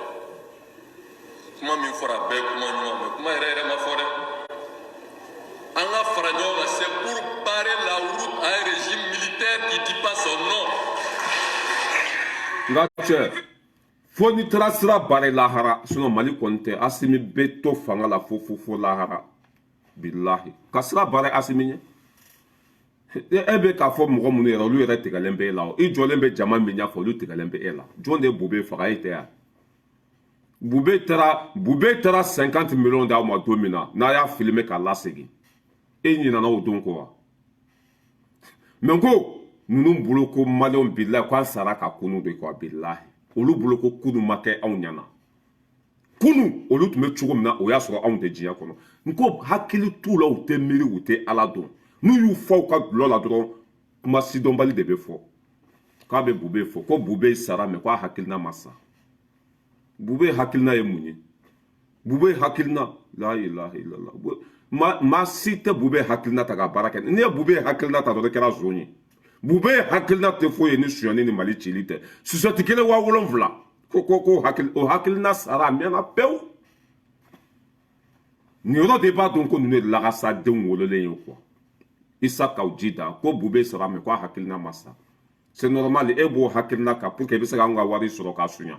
kuma mi fora be kuma nyuma mais kuma yere ma fo de anga faranyoga c'est pour barrer la route à un régime militaire qui dit pas son nom. Ngache foni trasra bare lahara sinon mali konte asimi beto fanga la fo lahara billahi kasra bare asimi ebe ka fo mo mo yero lu yere tegalembe la o ijolembe jama minya fo lu tegalembe ela jonde bube faga ite ya bube tera 50 millions da mo domina na ya filmer ka lasegi enyi na o donko mengo nunu buloko malon billahi kwa saraka kunu de ko billahi olu buloko kunu make awnyana kunu olu tume chugo mina o ya so awn de jiya kono nko hakili tu la o te miri o te alado nu yu fo ka lo la dro kuma sidon bali de be fo ka be bube fo ko bube sara me kwa hakilna masa bube hakilna yemunye bube hakilna la ilaha illallah ma site bube hakilna ta ga baraka ne bube hakilna ta do kera zoni bube hakilna te fo ye ni suyani ni mali chilite susati kele wa wolonvla ko hakilna sara mena pew ni ro débat donc on ne la rasa de wolole yo quoi isa kaujida ko bube sara me kwa hakilna masa c'est normal e bo hakilna ka pour que bisa ga ngwa wari soro ka sunya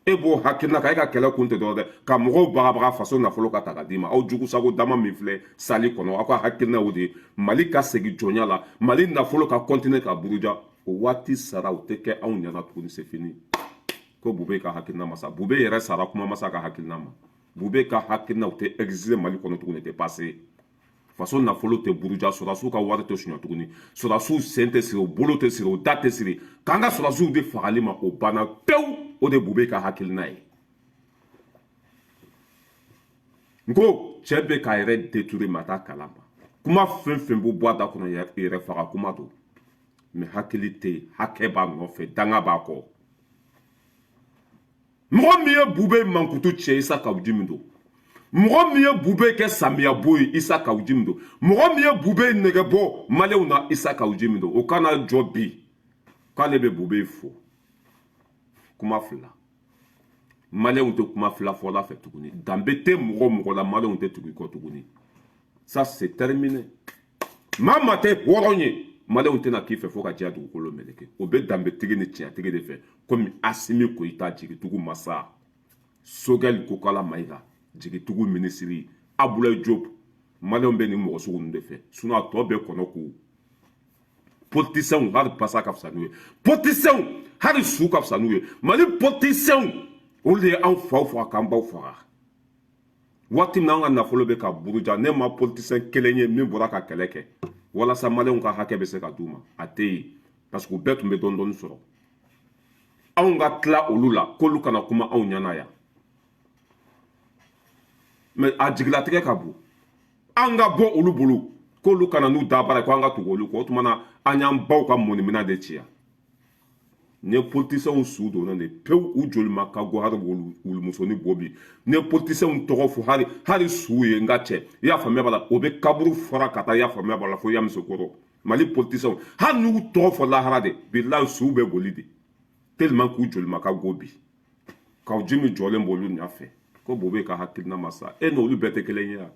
e bo hakilna ka ka kele kunte do de ka mo bara façon na folo ka takadima au jugu sago dama mifle sali kono akwa hakilna wodi mali ka segi jonya la mali na folo ka continuer ka buruja o wati sara o teke au nyana tuni c'est fini ko bube ka hakilna masa bube yere sara kuma masa ka hakilna ma bube ka hakilna o te exilé mali kono tuni te passé façon na folo te buruja sura su ka wari te sunya tuni sura su sente siri o bolo te siri o date siri kanga sura su de fagali ma o bana pew o de bube ka hakilna ye nko chebe ka yere détruire mata kalama kuma fen bu boada kono yere faga kuma do me hakilite hakeba no fe danga ba ko mɔgɔ min ye bube mankutu cɛ isa kawuji min don mɔgɔ min ye bube kɛ samiya bo ye isa kawuji min don mɔgɔ min ye bube nɛgɛ bɔ maliyɛnw na isa kawuji min don o kana jɔ bi k'ale bɛ bube fo kuma fila maliyɛnw tɛ kuma fila fɔla fɛ tuguni danbe tɛ mɔgɔ la maliyɛnw tɛ tugu i kɔ tuguni ça c'est terminé maa maa tɛ hɔrɔn ye maliyɛnw tɛna k'i fɛ fo ka diɲɛ dugukolo meleke o bɛ danbetigi ni tiɲɛtigi de fɛ komi Asimi Goyita jigitugu masa Sogɛli Kokala Mayiga jigitugu minisiri Abulaye Diop maliyɛnw bɛ nin mɔgɔ sugu ninnu de fɛ sinon a tɔ bɛɛ kɔnɔ ko politisiyɛnw hali basa ka fisa n'u ye politisiyɛnw hali su ka fisa n'u ye mali politisiyɛnw olu de ye anw faw faga k'an baw faga waati min na an ka nafolo bɛ ka buruja ne ma politisiyɛn kelen ye min bɔra ka kɛlɛ kɛ walasa maliyɛnw ka hakɛ bɛ se ka d'u ma a tɛ yen parce que u bɛɛ tun bɛ dɔɔni dɔɔni sɔrɔ anw ka tila olu la k'olu kana kuma anw ɲɛna yan mais a jigilatigɛ ka bon an ka bɔ olu bolo k'olu kana n'u da baara ye ko an ka tugu olu kɔ o tuma na an y'an baw ka mɔnimina de ci yan ni politisiyɛnw su donna de pewu u joli ma ka go hali wulumusoni bɔ bi ni politisiyɛnw tɔgɔ fɔ hali su ye n ka cɛ i y'a faamuya b'a la o bɛ kaburu fɔra ka taa i y'a faamuya b'a la fo Yamusokoro mali politisiyɛnw hali n'u tɔgɔ fɔ lahara de bilahi su bɛ boli de tellement k'u joli ma ka go bi kawuji min jɔlen b'olu ɲɛfɛ ko bobe ka hakilina ma sa e n'olu bɛɛ tɛ kelen ye yan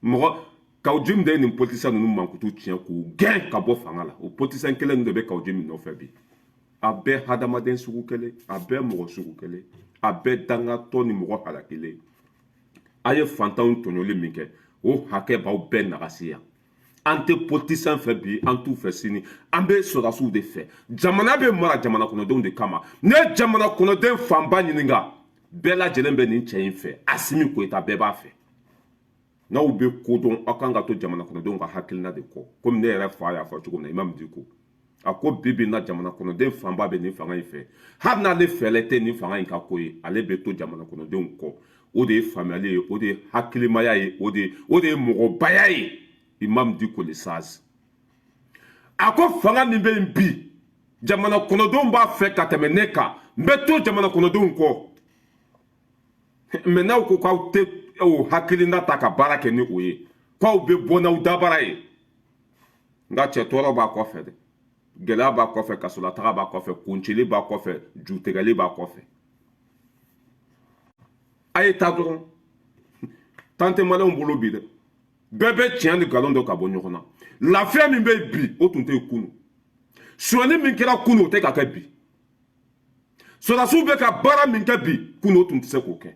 mɔgɔ kawuji min de ye nin politisiyɛn ninnu mankutu tiɲɛ k'u gɛn ka bɔ fanga la o politisiyɛn kelen de bɛ kawuji min nɔfɛ bi a bɛɛ hadamaden sugu kelen a bɛɛ mɔgɔ sugu kelen a bɛɛ dangatɔ ni mɔgɔ halakilen a ye fantanw tɔɲɔli min kɛ o hakɛ b'aw bɛɛ nagasi yan an tɛ politisiyɛn fɛ bi an t'u fɛ sini an bɛ sɔrɔdasiw de fɛ jamana bɛ mara jamana kɔnɔdenw de kama ne ye jamana kɔnɔden fanba ɲininka bɛɛ lajɛlen bɛ nin cɛ in fɛ Asimi Goyita bɛɛ b'a fɛ n'aw bɛ ko dɔn aw kan ka to jamana kɔnɔdenw ka hakilina de kɔ komi ne yɛrɛ fa y'a fɔ cogo min na Imam Diko a ko bibi na jamana kɔnɔden fanba bɛ nin fanga in fɛ hali n'ale fɛlɛ tɛ nin fanga in ka ko ye ale bɛ to jamana kɔnɔdenw kɔ o de ye faamuyali ye o de ye hakilimaya ye o de ye mɔgɔbaya ye Imam Diko le sage a ko fanga min bɛ yen bi jamana kɔnɔdenw b'a fɛ ka tɛmɛ ne kan n bɛ to jamana kɔnɔdenw kɔ mɛ n'aw ko k'aw tɛ o hakilina ta ka baara kɛ ni o ye k'aw bɛ bɔ n'aw dabara ye nka cɛ tɔɔrɔ b'a kɔfɛ dɛ gɛlɛya b'a kɔfɛ kasolataga b'a kɔfɛ kuncili b'a kɔfɛ jutigɛli b'a kɔfɛ a ye taa dɔrɔn tan tɛ maliyɛnw bolo bi dɛ bɛɛ bɛ tiɲɛ ni nkalon dɔ ka bɔ ɲɔgɔn na lafiya min bɛ yen bi o tun tɛ yen kunun sonyani min kɛra kunun o tɛ ka kɛ bi sɔrɔdasiw bɛ ka baara min kɛ bi kunun o tun tɛ se k'o kɛ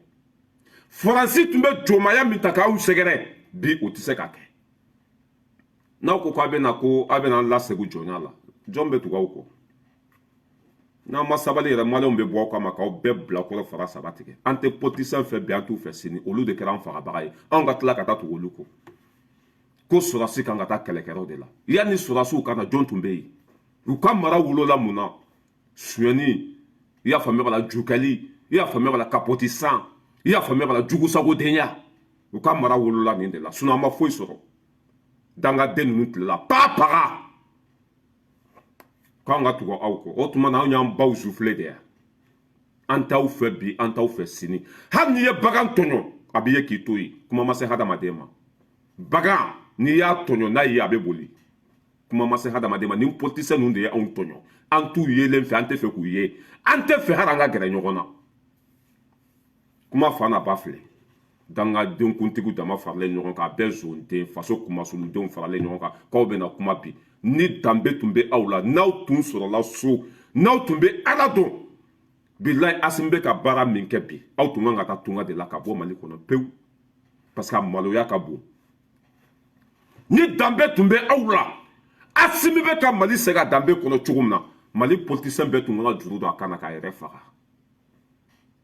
faransi tun bɛ jɔnmaya min ta k'aw sɛgɛrɛ bi o tɛ se ka kɛ n'aw ko k'aw bɛna lasegin jɔnya la jɔn bɛ tugu aw kɔ n'aw ma sabali yɛrɛ maliyɛnw bɛ bɔ aw kama k'aw bɛɛ bilakɔrɔ fara saba tigɛ an tɛ politisiyɛn fɛ bi an t'u fɛ sini olu de kɛra an fagabaga ye anw ka tila ka taa tugu olu kɔ ko sɔrɔdasi kan ka taa kɛlɛkɛyɔrɔ de la yanni sɔrɔdasiw ka na jɔn tun bɛ yen u ka mara wolola mun na sonyani i y'a faamuya b'a la jukɛli i y'a faamuya b'a la kapoti san i y'a faamuya b'a la jugusagodenya u ka mara wolola nin de la sinon an ma foyi sɔrɔ dangaden ninnu tilela paga k'an ka tugu aw kɔ o tuma na anw y'an baw sufile de yan an t'aw fɛ bi an t'aw fɛ sini hali n'i ye bagan tɔɲɔ a b'i ye k'i to yen kuma ma se hadamaden ma bagan n'i y'a tɔɲɔ n'a ye a bɛ boli kuma ma se hadamaden ma nin politisiyɛn ninnu de ye anw tɔɲɔ an t'u yelen fɛ an tɛ fɛ k'u ye an tɛ fɛ hali an ka gɛrɛ ɲɔgɔn na kuma fa n'a ba filɛ dangadenkuntigiw dama faralen ɲɔgɔn kan a bɛɛ zonten faso kumasuludenw faralen ɲɔgɔn kan k'aw bɛna kuma bi ni danbe tun bɛ aw la n'aw tun sɔrɔla so n'aw tun bɛ ala dɔn bilayi Asimi bɛ ka baara min kɛ bi aw tun kan ka taa tunga de la ka bɔ mali kɔnɔ pewu parce que a maloya ka bon ni danbe tun bɛ aw la Asimi bɛ ka mali segin a danbe kɔnɔ cogo min na mali politisiyɛn bɛɛ tun kan ka juru don a kan na k'a yɛrɛ faga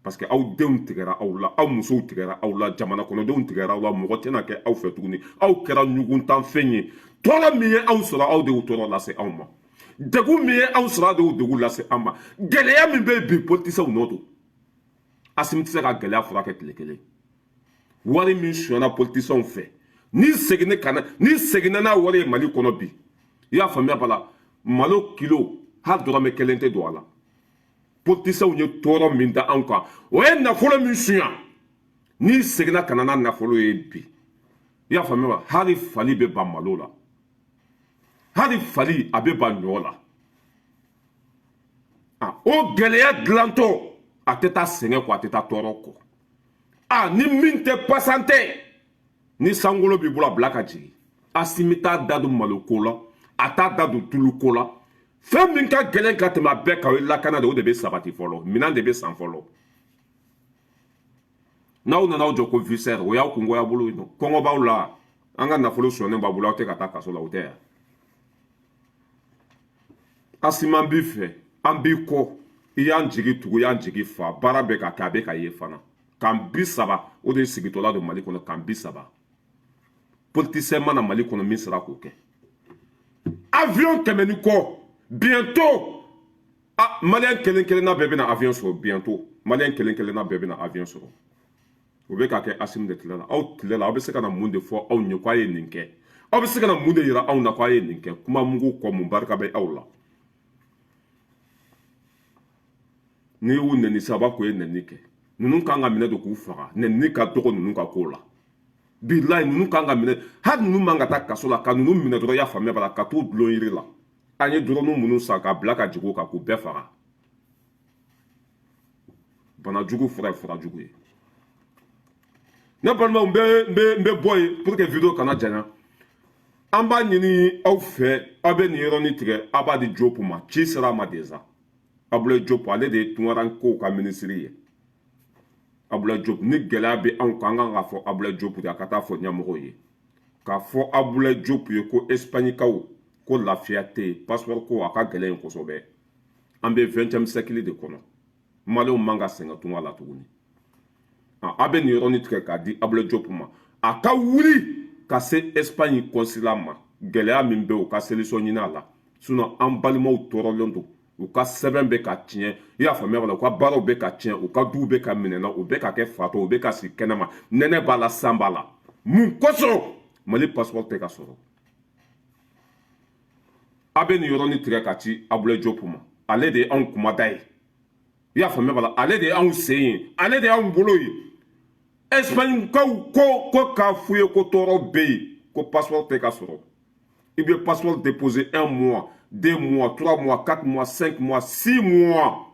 parce que aw denw tigɛra aw la aw musow tigɛra aw la jamana kɔnɔdenw tigɛra aw la mɔgɔ tɛna kɛ aw fɛ tuguni aw kɛra ɲuguntanfɛn ye tɔɔrɔ min ye anw sɔrɔ aw de y'o tɔɔrɔ lase anw ma degun min ye anw sɔrɔ aw de y'o degun lase an ma gɛlɛya min bɛ yen bi politisiyɛnw nɔ don Asimi tɛ se ka gɛlɛya furakɛ tile kelen wari min sonyana politisiyɛnw fɛ n'i seginna n'a wari ye mali kɔnɔ bi i y'a faamuya b'a la malo kilo hali dɔrɔmɛ kelen tɛ don a la politiciens ye tɔɔrɔ min da anw kan o ye nafolo min suɲa n'i seginna ka na n'a nafolo ye bi i y'a faamuya wa hali fali bɛ ban malo la hali fali a bɛ ban ɲɔ la o gɛlɛya dilantɔ a tɛ taa sɛgɛn kɔ a tɛ taa tɔɔrɔ kɔ ni min tɛ pasante ni sankolo b'i bolo a bila ka jigin Assimi t'a da don maloko la a t'a da don tuluko la fɛn min ka gɛlɛn ka tɛmɛ a bɛɛ kan o ye lakana de o de bɛ sabati fɔlɔ minɛn de bɛ san fɔlɔ n'aw nana aw jɔ ko visɛr o y'aw kungoya bolo yen nɔ kɔngɔ b'aw la an ka nafolo sɔnnen b'a bolo aw tɛ ka taa kaso la o tɛ yan Assimi an b'i fɛ an b'i kɔ i y'an jigi tugu i y'an jigi fa baara bɛ ka kɛ a bɛ ka ye fana kan 30 o de ye sigitɔla don Mali kɔnɔ kan 30 politicien mana Mali kɔnɔ min sera k'o kɛ avion tɛmɛni kɔ bientôt malien kelen kelenna bɛɛ bɛna avion sɔrɔ bientôt malien kelen kelenna bɛɛ bɛna avion sɔrɔ o bɛ ka kɛ Assimi de tile la aw tile la aw bɛ se ka na mun de fɔ aw ɲɛ k'a ye nin kɛ aw bɛ se ka na mun de yira anw na k'a ye nin kɛ kuma mugu kɔ mun barika bɛ aw la n'i y'u nɛni sisan a b'a ko ye nɛni kɛ ninnu kan ka minɛ de k'u faga nɛni ka dɔgɔ ninnu ka ko la bilayi ninnu kan ka minɛ hali ninnu man ka taa kaso la ka ninnu minɛ dɔrɔn i y'a faamuya b'a la ka t'u dulon yiri la an ye dɔrɔnu minnu san k'a bila ka jigin o kan k'u bɛɛ faga bana jugu fura ye fura jugu ye ne balimaw n bɛ bɔ yen pour que video kana janya an b'a ɲini aw fɛ aw bɛ nin yɔrɔnin tigɛ aw b'a di Diop ma ci sera a ma déjà Abdoulaye Diop ale de ye Tunkaran kow ka ministre ye Abdoulaye Diop ni gɛlɛya bɛ anw kan an kan k'a fɔ Abdoulaye Diop de a ka taa fɔ ɲɛmɔgɔw ye k'a fɔ Abdoulaye Diop ye ko Espagne kaw ko lafiya tɛ yen passeport ko a ka gɛlɛn kosɛbɛ an bɛ 20e siècle de kɔnɔ Malienw man ka sɛgɛn tunga la tuguni a bɛ nin yɔrɔnin tigɛ k'a di Abdoulaye Diop ma a ka wuli ka se Espagne consulat ma gɛlɛya min bɛ u ka solution ɲini a la sinon an balimaw tɔɔrɔlen don u ka sɛbɛn bɛ ka tiɲɛ i y'a faamuya wala u ka baaraw bɛ ka tiɲɛ u ka duw bɛ ka minɛna u bɛ ka kɛ fatɔ u bɛ ka sigi kɛnɛma nɛnɛ b'a la san b'a la mun kosɔn Mali passeport tɛ ka sɔrɔ a bɛ nin yɔrɔnin tigɛ ka ci Abdoulaye Diop ma ale de ye anw kumada ye i y'a faamuya wala ale de ye anw sen ye ale de y'anw bolo ye Espagne kaw ko k'a f'u ye ko tɔɔrɔ bɛ yen ko passeport tɛ ka sɔrɔ i bɛ passeport déposer 1 mois 2 mois 3 mois 4 mois 5 mois 6 mois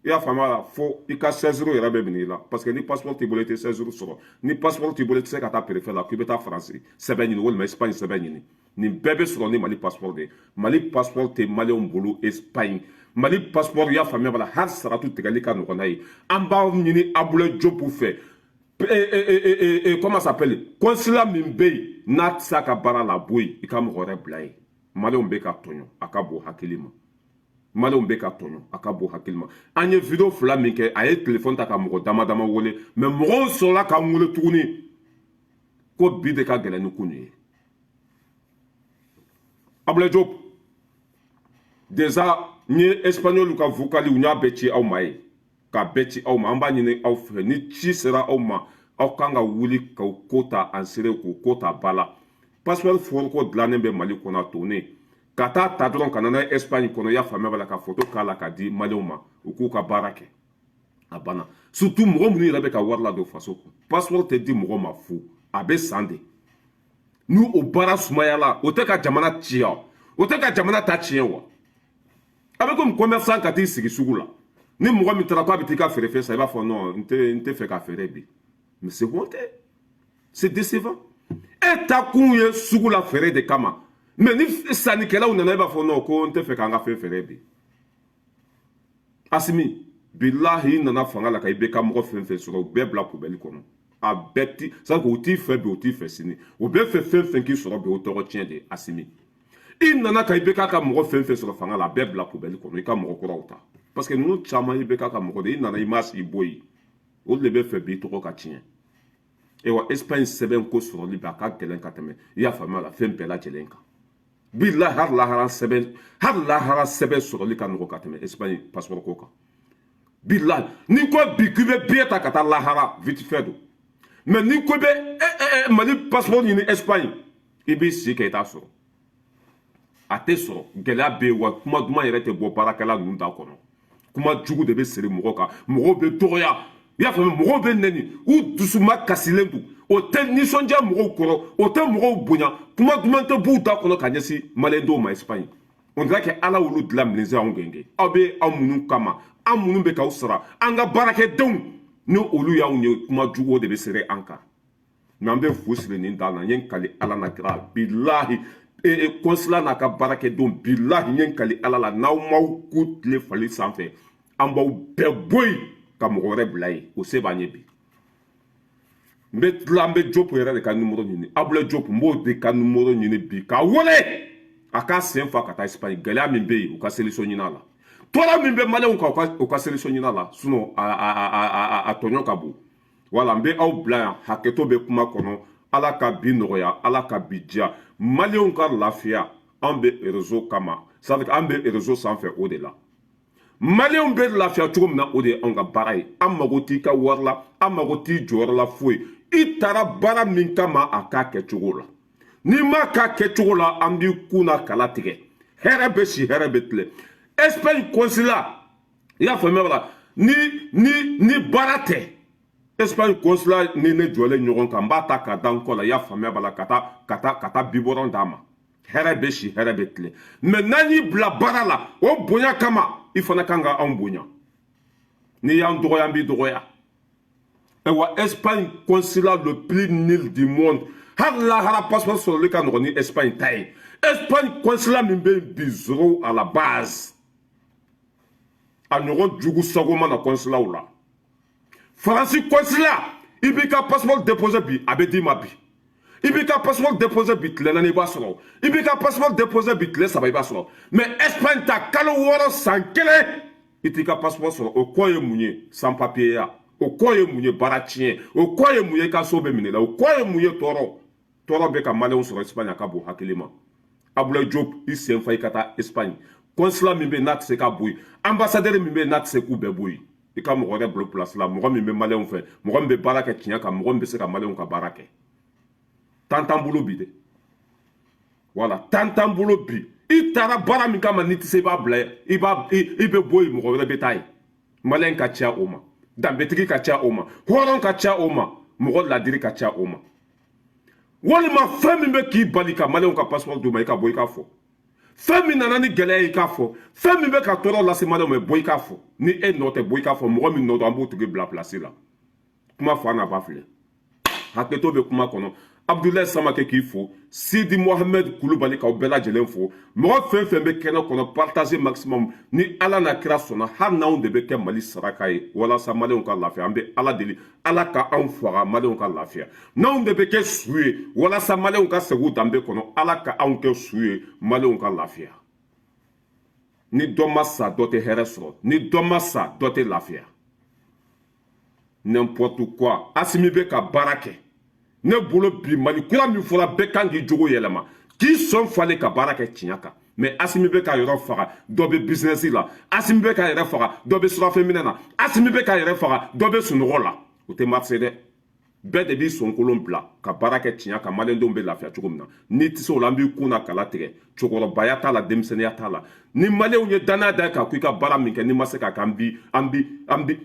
i y'a faamuya la fo i ka 16 jours yɛrɛ bɛ minɛ i la parce que ni passeport t'i bolo i tɛ 16 jours sɔrɔ ni passeport t'i bolo i tɛ se ka taa préfet la k'i bɛ taa France sɛbɛn ɲini walima Espagne sɛbɛn ɲini nin bɛɛ bɛ sɔrɔ ni Mali passeport de ye Mali passeport tɛ maliyɛnw bolo Espagne Mali passeport i y'a faamuya bala hali saratu tigɛli ka nɔgɔn n'a ye an b'a ɲini Abdoulaye Diop fɛ comment ça s'appelle consulat min bɛ yen n'a tɛ se a ka baara la bɔ yen i ka mɔgɔ wɛrɛ bila yen maliyɛnw bɛ ka tɔɲɔ a ka bon hakili ma maliyɛnw bɛ ka tɔɲɔ a ka bon hakili ma an ye video 2 min kɛ a ye téléphone ta ka mɔgɔ dama dama wele mais mɔgɔw sɔrɔla k'an wele tuguni ko bi de ka gɛlɛn ni kun ye Abdoulaye Diop déjà n ye espagnol ka vocali u n y'a bɛɛ ci aw ma ye k'a bɛɛ ci aw ma an b'a ɲini aw fɛ ni ci sera aw ma aw kan ka wuli k'aw ko ta en sérieux k'o ko ta ba la passeport fɔlɔ ko dilannen bɛ Mali kɔnɔ a tonnen ka taa ta dɔrɔn ka na n'a ye Espagne kɔnɔ i y'a faamuya b'a la ka photo k'a la k'a di maliyɛnw ma u k'u ka baara kɛ a banna surtout mɔgɔ minnu yɛrɛ bɛ ka wari ladon faso kun passeport tɛ di mɔgɔ ma fu a bɛ san de n'u o baara sumayala o tɛ ka jamana ci wa o tɛ ka jamana ta tiɲɛ wa a bɛ komi commerçant ka t'i sigi sugu la ni mɔgɔ min taara k'a bɛ t'i ka feere fɛn san i b'a fɔ non n tɛ fɛ ka feere bi mais c'est honteux c'est décevant e ta kun ye sugu la feere de kama mais ni sannikɛlaw nana i b'a fɔ non ko n tɛ fɛ k'an ka fɛn feere bi Assimi bilahi i nana fanga la ka i bɛ ka mɔgɔ fɛn fɛn sɔrɔ u bɛɛ bila poubelle kɔnɔ a bɛɛ ti c'est à dire u t'i fɛ bi u t'i fɛ sini u bɛɛ fɛ fɛn fɛn k'i sɔrɔ bi o tɔgɔ tiɲɛ de Assimi i nana ka i bɛ k'a ka mɔgɔ fɛn fɛn sɔrɔ fanga la a bɛɛ bila poubelle kɔnɔ i ka mɔgɔ kuraw ta parce que ninnu caman i bɛ k'a ka mɔgɔ de i nana i ma sigi bɔ yen o de bɛ fɛ bi i tɔgɔ ka tiɲɛ e wa Espagne sɛbɛn ko sɔrɔli bɛ a ka gɛlɛn ka tɛmɛ i y'a faamuya la fɛn bɛɛ lajɛlen kan bilahi hali lahara sɛbɛn sɔrɔli ka nɔgɔ ka tɛmɛ Espagne passeport ko kan bilahi ni ko bi k'i bɛ billet ta ka taa lahara vite fait don mais ni ko bɛ Mali passeport ɲini Espagne i b'i sigi kɛ i t'a sɔrɔ a tɛ sɔrɔ gɛlɛya bɛ yen wa kuma duman yɛrɛ tɛ bɔ baarakɛla ninnu da kɔnɔ kuma jugu de bɛ siri mɔgɔ kan mɔgɔw bɛ dɔgɔya i y'a faamu mɔgɔw bɛ nɛni u dusuma kasilen don o tɛ nisɔndiya mɔgɔw kɔrɔ o tɛ mɔgɔw bonya kuma duman tɛ b'u da kɔnɔ ka ɲɛsin maliyɛndenw ma Espagne on dirait que ala olu dilan minɛnzɛn anw gɛngɛ aw bɛ aw minnu kama an minnu bɛ k'aw sara an ka baarakɛdenw ni olu y'anw ye kuma jugu de bɛ siri an kan mais an bɛ fu siri nin da la n ye n kali ala na kira bilahi consulat n'a ka baarakɛdenw bilahi n ye n kali ala la n'aw m'aw ku tile fali sanfɛ an b'aw bɛɛ bɔ yen ka mɔgɔ wɛrɛ bila yen o se b'an ye bi n bɛ tila an bɛ Jopo yɛrɛ de ka numéro ɲini Abulaye Jopo n b'o de ka numéro ɲini bi k'a wele a k'a sen fa ka taa Espagne gɛlɛya min bɛ yen u ka solution ɲini a la tɔɔrɔ min bɛ maliyɛnw kan u ka solution ɲini a la sinon a tɔɲɔ ka bon wala n bɛ aw bila yan hakɛto bɛ kuma kɔnɔ ala ka bi nɔgɔya ala ka bi diya maliyɛnw ka lafiya an bɛ réseau kama ça veut dire an bɛ réseau sanfɛ o de la maliyɛnw bɛ lafiya cogo min na o de ye anw ka baara ye an mago t'i ka wari la an mago t'i jɔyɔrɔ la foyi i taara baara min kama a k'a kɛcogo la n'i ma k'a kɛcogo la an b'i kun na kala tigɛ hɛrɛ bɛ si hɛrɛ bɛ tilen Espagne consulat i y'a faamuya wala ni baara tɛ Espagne consulat ni ne jɔlen ɲɔgɔn kan n b'a ta ka da n kɔ la i y'a faamuya bala ka taa bibɔrɔn d'a ma hɛrɛ bɛ si hɛrɛ bɛ tilen mais n'an y'i bila baara la o bonya kama i fana kan ka anw bonya n'i y'an dɔgɔya an b'i dɔgɔya wa Espagne consulat le plus nul du monde hali lahara passeport sɔrɔli ka nɔgɔn ni Espagne ta ye Espagne consulat min bɛ yen bi zéro à la base a ɲɔgɔn jugu sago mana consulaw la Faransi consulat i b'i ka passeport déposé bi a bɛ d'i ma bi i b'i ka passeport déposé bi tile naani i b'a sɔrɔ i b'i ka passeport déposé bi tile saba i b'a sɔrɔ mais Espagne ta kalo wɔɔrɔ san kelen i t'i ka passeport sɔrɔ o kɔ ye mun ye sans papier ya o kɔ ye mun ye baara tiɲɛ o kɔ ye mun ye i ka so bɛ minɛ la o kɔ ye mun ye tɔɔrɔ bɛ ka maliyɛnw sɔrɔ Espagne a ka bon hakili ma Abulaye Diop i sen fa i ka taa Espagne consulat min bɛ yen n'a tɛ se ka bɔ yen ambassadeur min bɛ yen n'a tɛ se k'u bɛɛ bɔ yen i ka mɔgɔ wɛrɛ bila place la mɔgɔ min bɛ maliyɛnw fɛ mɔgɔ min bɛ baara kɛ tiɲɛ kan mɔgɔ min bɛ se ka maliyɛnw ka baara kɛ tan t'an bolo bi dɛ wala tan t'an bolo bi i taara baara min kama n'i tɛ se i b'a bila i bɛ bɔ yen mɔgɔ wɛrɛ bɛ taa yen maliyɛn ka ca o ma danbetigi ka ca o ma hɔrɔn ka ca o ma mɔgɔ ladiri ka ca o ma walima fɛn min bɛ k'i bali ka maliyɛnw ka passeport d'u ma i ka bɔ i k'a fɔ fɛn min nana ni gɛlɛya ye i k'a fɔ fɛn min bɛ ka tɔɔrɔ lase maliyɛnw ma bɔ i k'a fɔ ni e nɔ tɛ bɔ i k'a fɔ mɔgɔ min nɔ don an b'o tigi bila place la kuma fɔ an na ba filɛ hakɛto bɛ kuma kɔnɔ Abdoulaye Samake k'i fo Sidi Mohamed Kulubali k'aw bɛɛ lajɛlen fo mɔgɔ fɛn fɛn bɛ kɛnɛ kɔnɔ partager maximum ni ala n'a kira sɔnna hali n'anw de bɛ kɛ Mali saraka ye walasa maliyɛnw ka lafiya an bɛ ala deli ala ka anw faga maliyɛnw ka lafiya n'anw de bɛ kɛ su ye walasa maliyɛnw ka segin u danbe kɔnɔ ala ka anw kɛ su ye maliyɛnw ka lafiya ni dɔ ma sa dɔ tɛ hɛrɛ sɔrɔ ni dɔ ma sa dɔ tɛ lafiya n'importe quoi Asimi bɛ ka baara kɛ ne bolo bi Mali kura min fɔra bɛɛ kan k'i jogo yɛlɛma k'i sɔn falen ka baara kɛ tiɲɛ kan mais Asimi bɛ ka yɔrɔ faga dɔ bɛ business la Asimi bɛ ka yɛrɛ faga dɔ bɛ surafɛnminɛ na Asimi bɛ ka yɛrɛ faga dɔ bɛ sunɔgɔ la o tɛ marché dɛ bɛɛ de b'i sɔnkolon bila ka baara kɛ tiɲɛ kan maliyɛndenw bɛ lafiya cogo min na n'i tɛ se o la an b'i kun na kala tigɛ cɛkɔrɔbaya t'a la denmisɛnniya t'a la ni maliyɛnw ye danaya da kan k'i ka baara min kɛ n'i ma se k'a kɛ an bi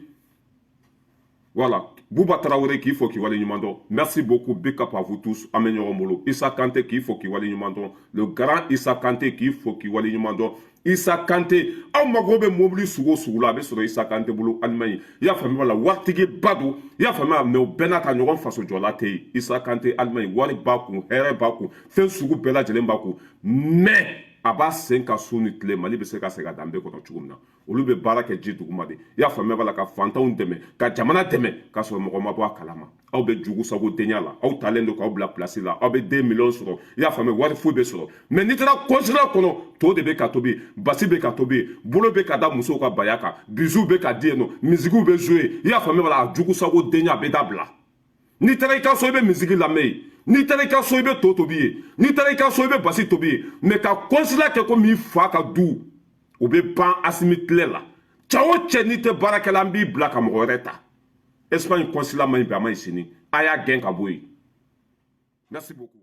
voilà Bouba Traoré k'i fo k'i waleɲuman dɔn merci beaucoup big up à vous tous an bɛ ɲɔgɔn bolo Issa Kanté k'i fo k'i waleɲuman dɔn le grand Issa Kanté k'i fo k'i waleɲuman dɔn Issa Kanté aw mago bɛ mobili sugu o sugu la a bɛ sɔrɔ Issa Kanté bolo Allemagne i y'a faamuya la waritigi ba don i y'a faamuya mais o bɛɛ n'a ka ɲɔgɔn faso jɔla tɛ yen Issa Kanté Allemagne wari b'a kun hɛrɛ b'a kun fɛn sugu bɛɛ lajɛlen b'a kun mais a b'a sen ka su ni tile Mali bɛ se ka segin a danbe kɔnɔ cogo min na olu bɛ baara kɛ ji duguma de i y'a faamuya b'a la ka fantanw dɛmɛ ka jamana dɛmɛ k'a sɔrɔ mɔgɔ ma bɔ a kalama aw bɛ jugu sago denya la aw talen don k'aw bila place la aw bɛ 2 millions sɔrɔ i y'a faamuya wari foyi bɛ sɔrɔ mais n'i taara consulat kɔnɔ to de bɛ ka tobi basi bɛ ka tobi bolo bɛ ka da musow ka baya kan bijoux bɛ ka di yen nɔ musique bɛ jouer i y'a faamuya b'a la a jugu sago denya a bɛ dabila n'i taara i ka so i bɛ musique lamɛn yen n'i taara i ka so i bɛ to tobi yen n'i taara i ka so i bɛ basi tobi yen mais ka consulat kɛ komi i fa ka du o bɛ ban Asimi tile la cɛ o cɛ n'i tɛ baarakɛla an b'i bila ka mɔgɔ wɛrɛ ta Espagne consulat man ɲi bi a man ɲi sini a y'a gɛn ka bɔ yen merci beaucoup.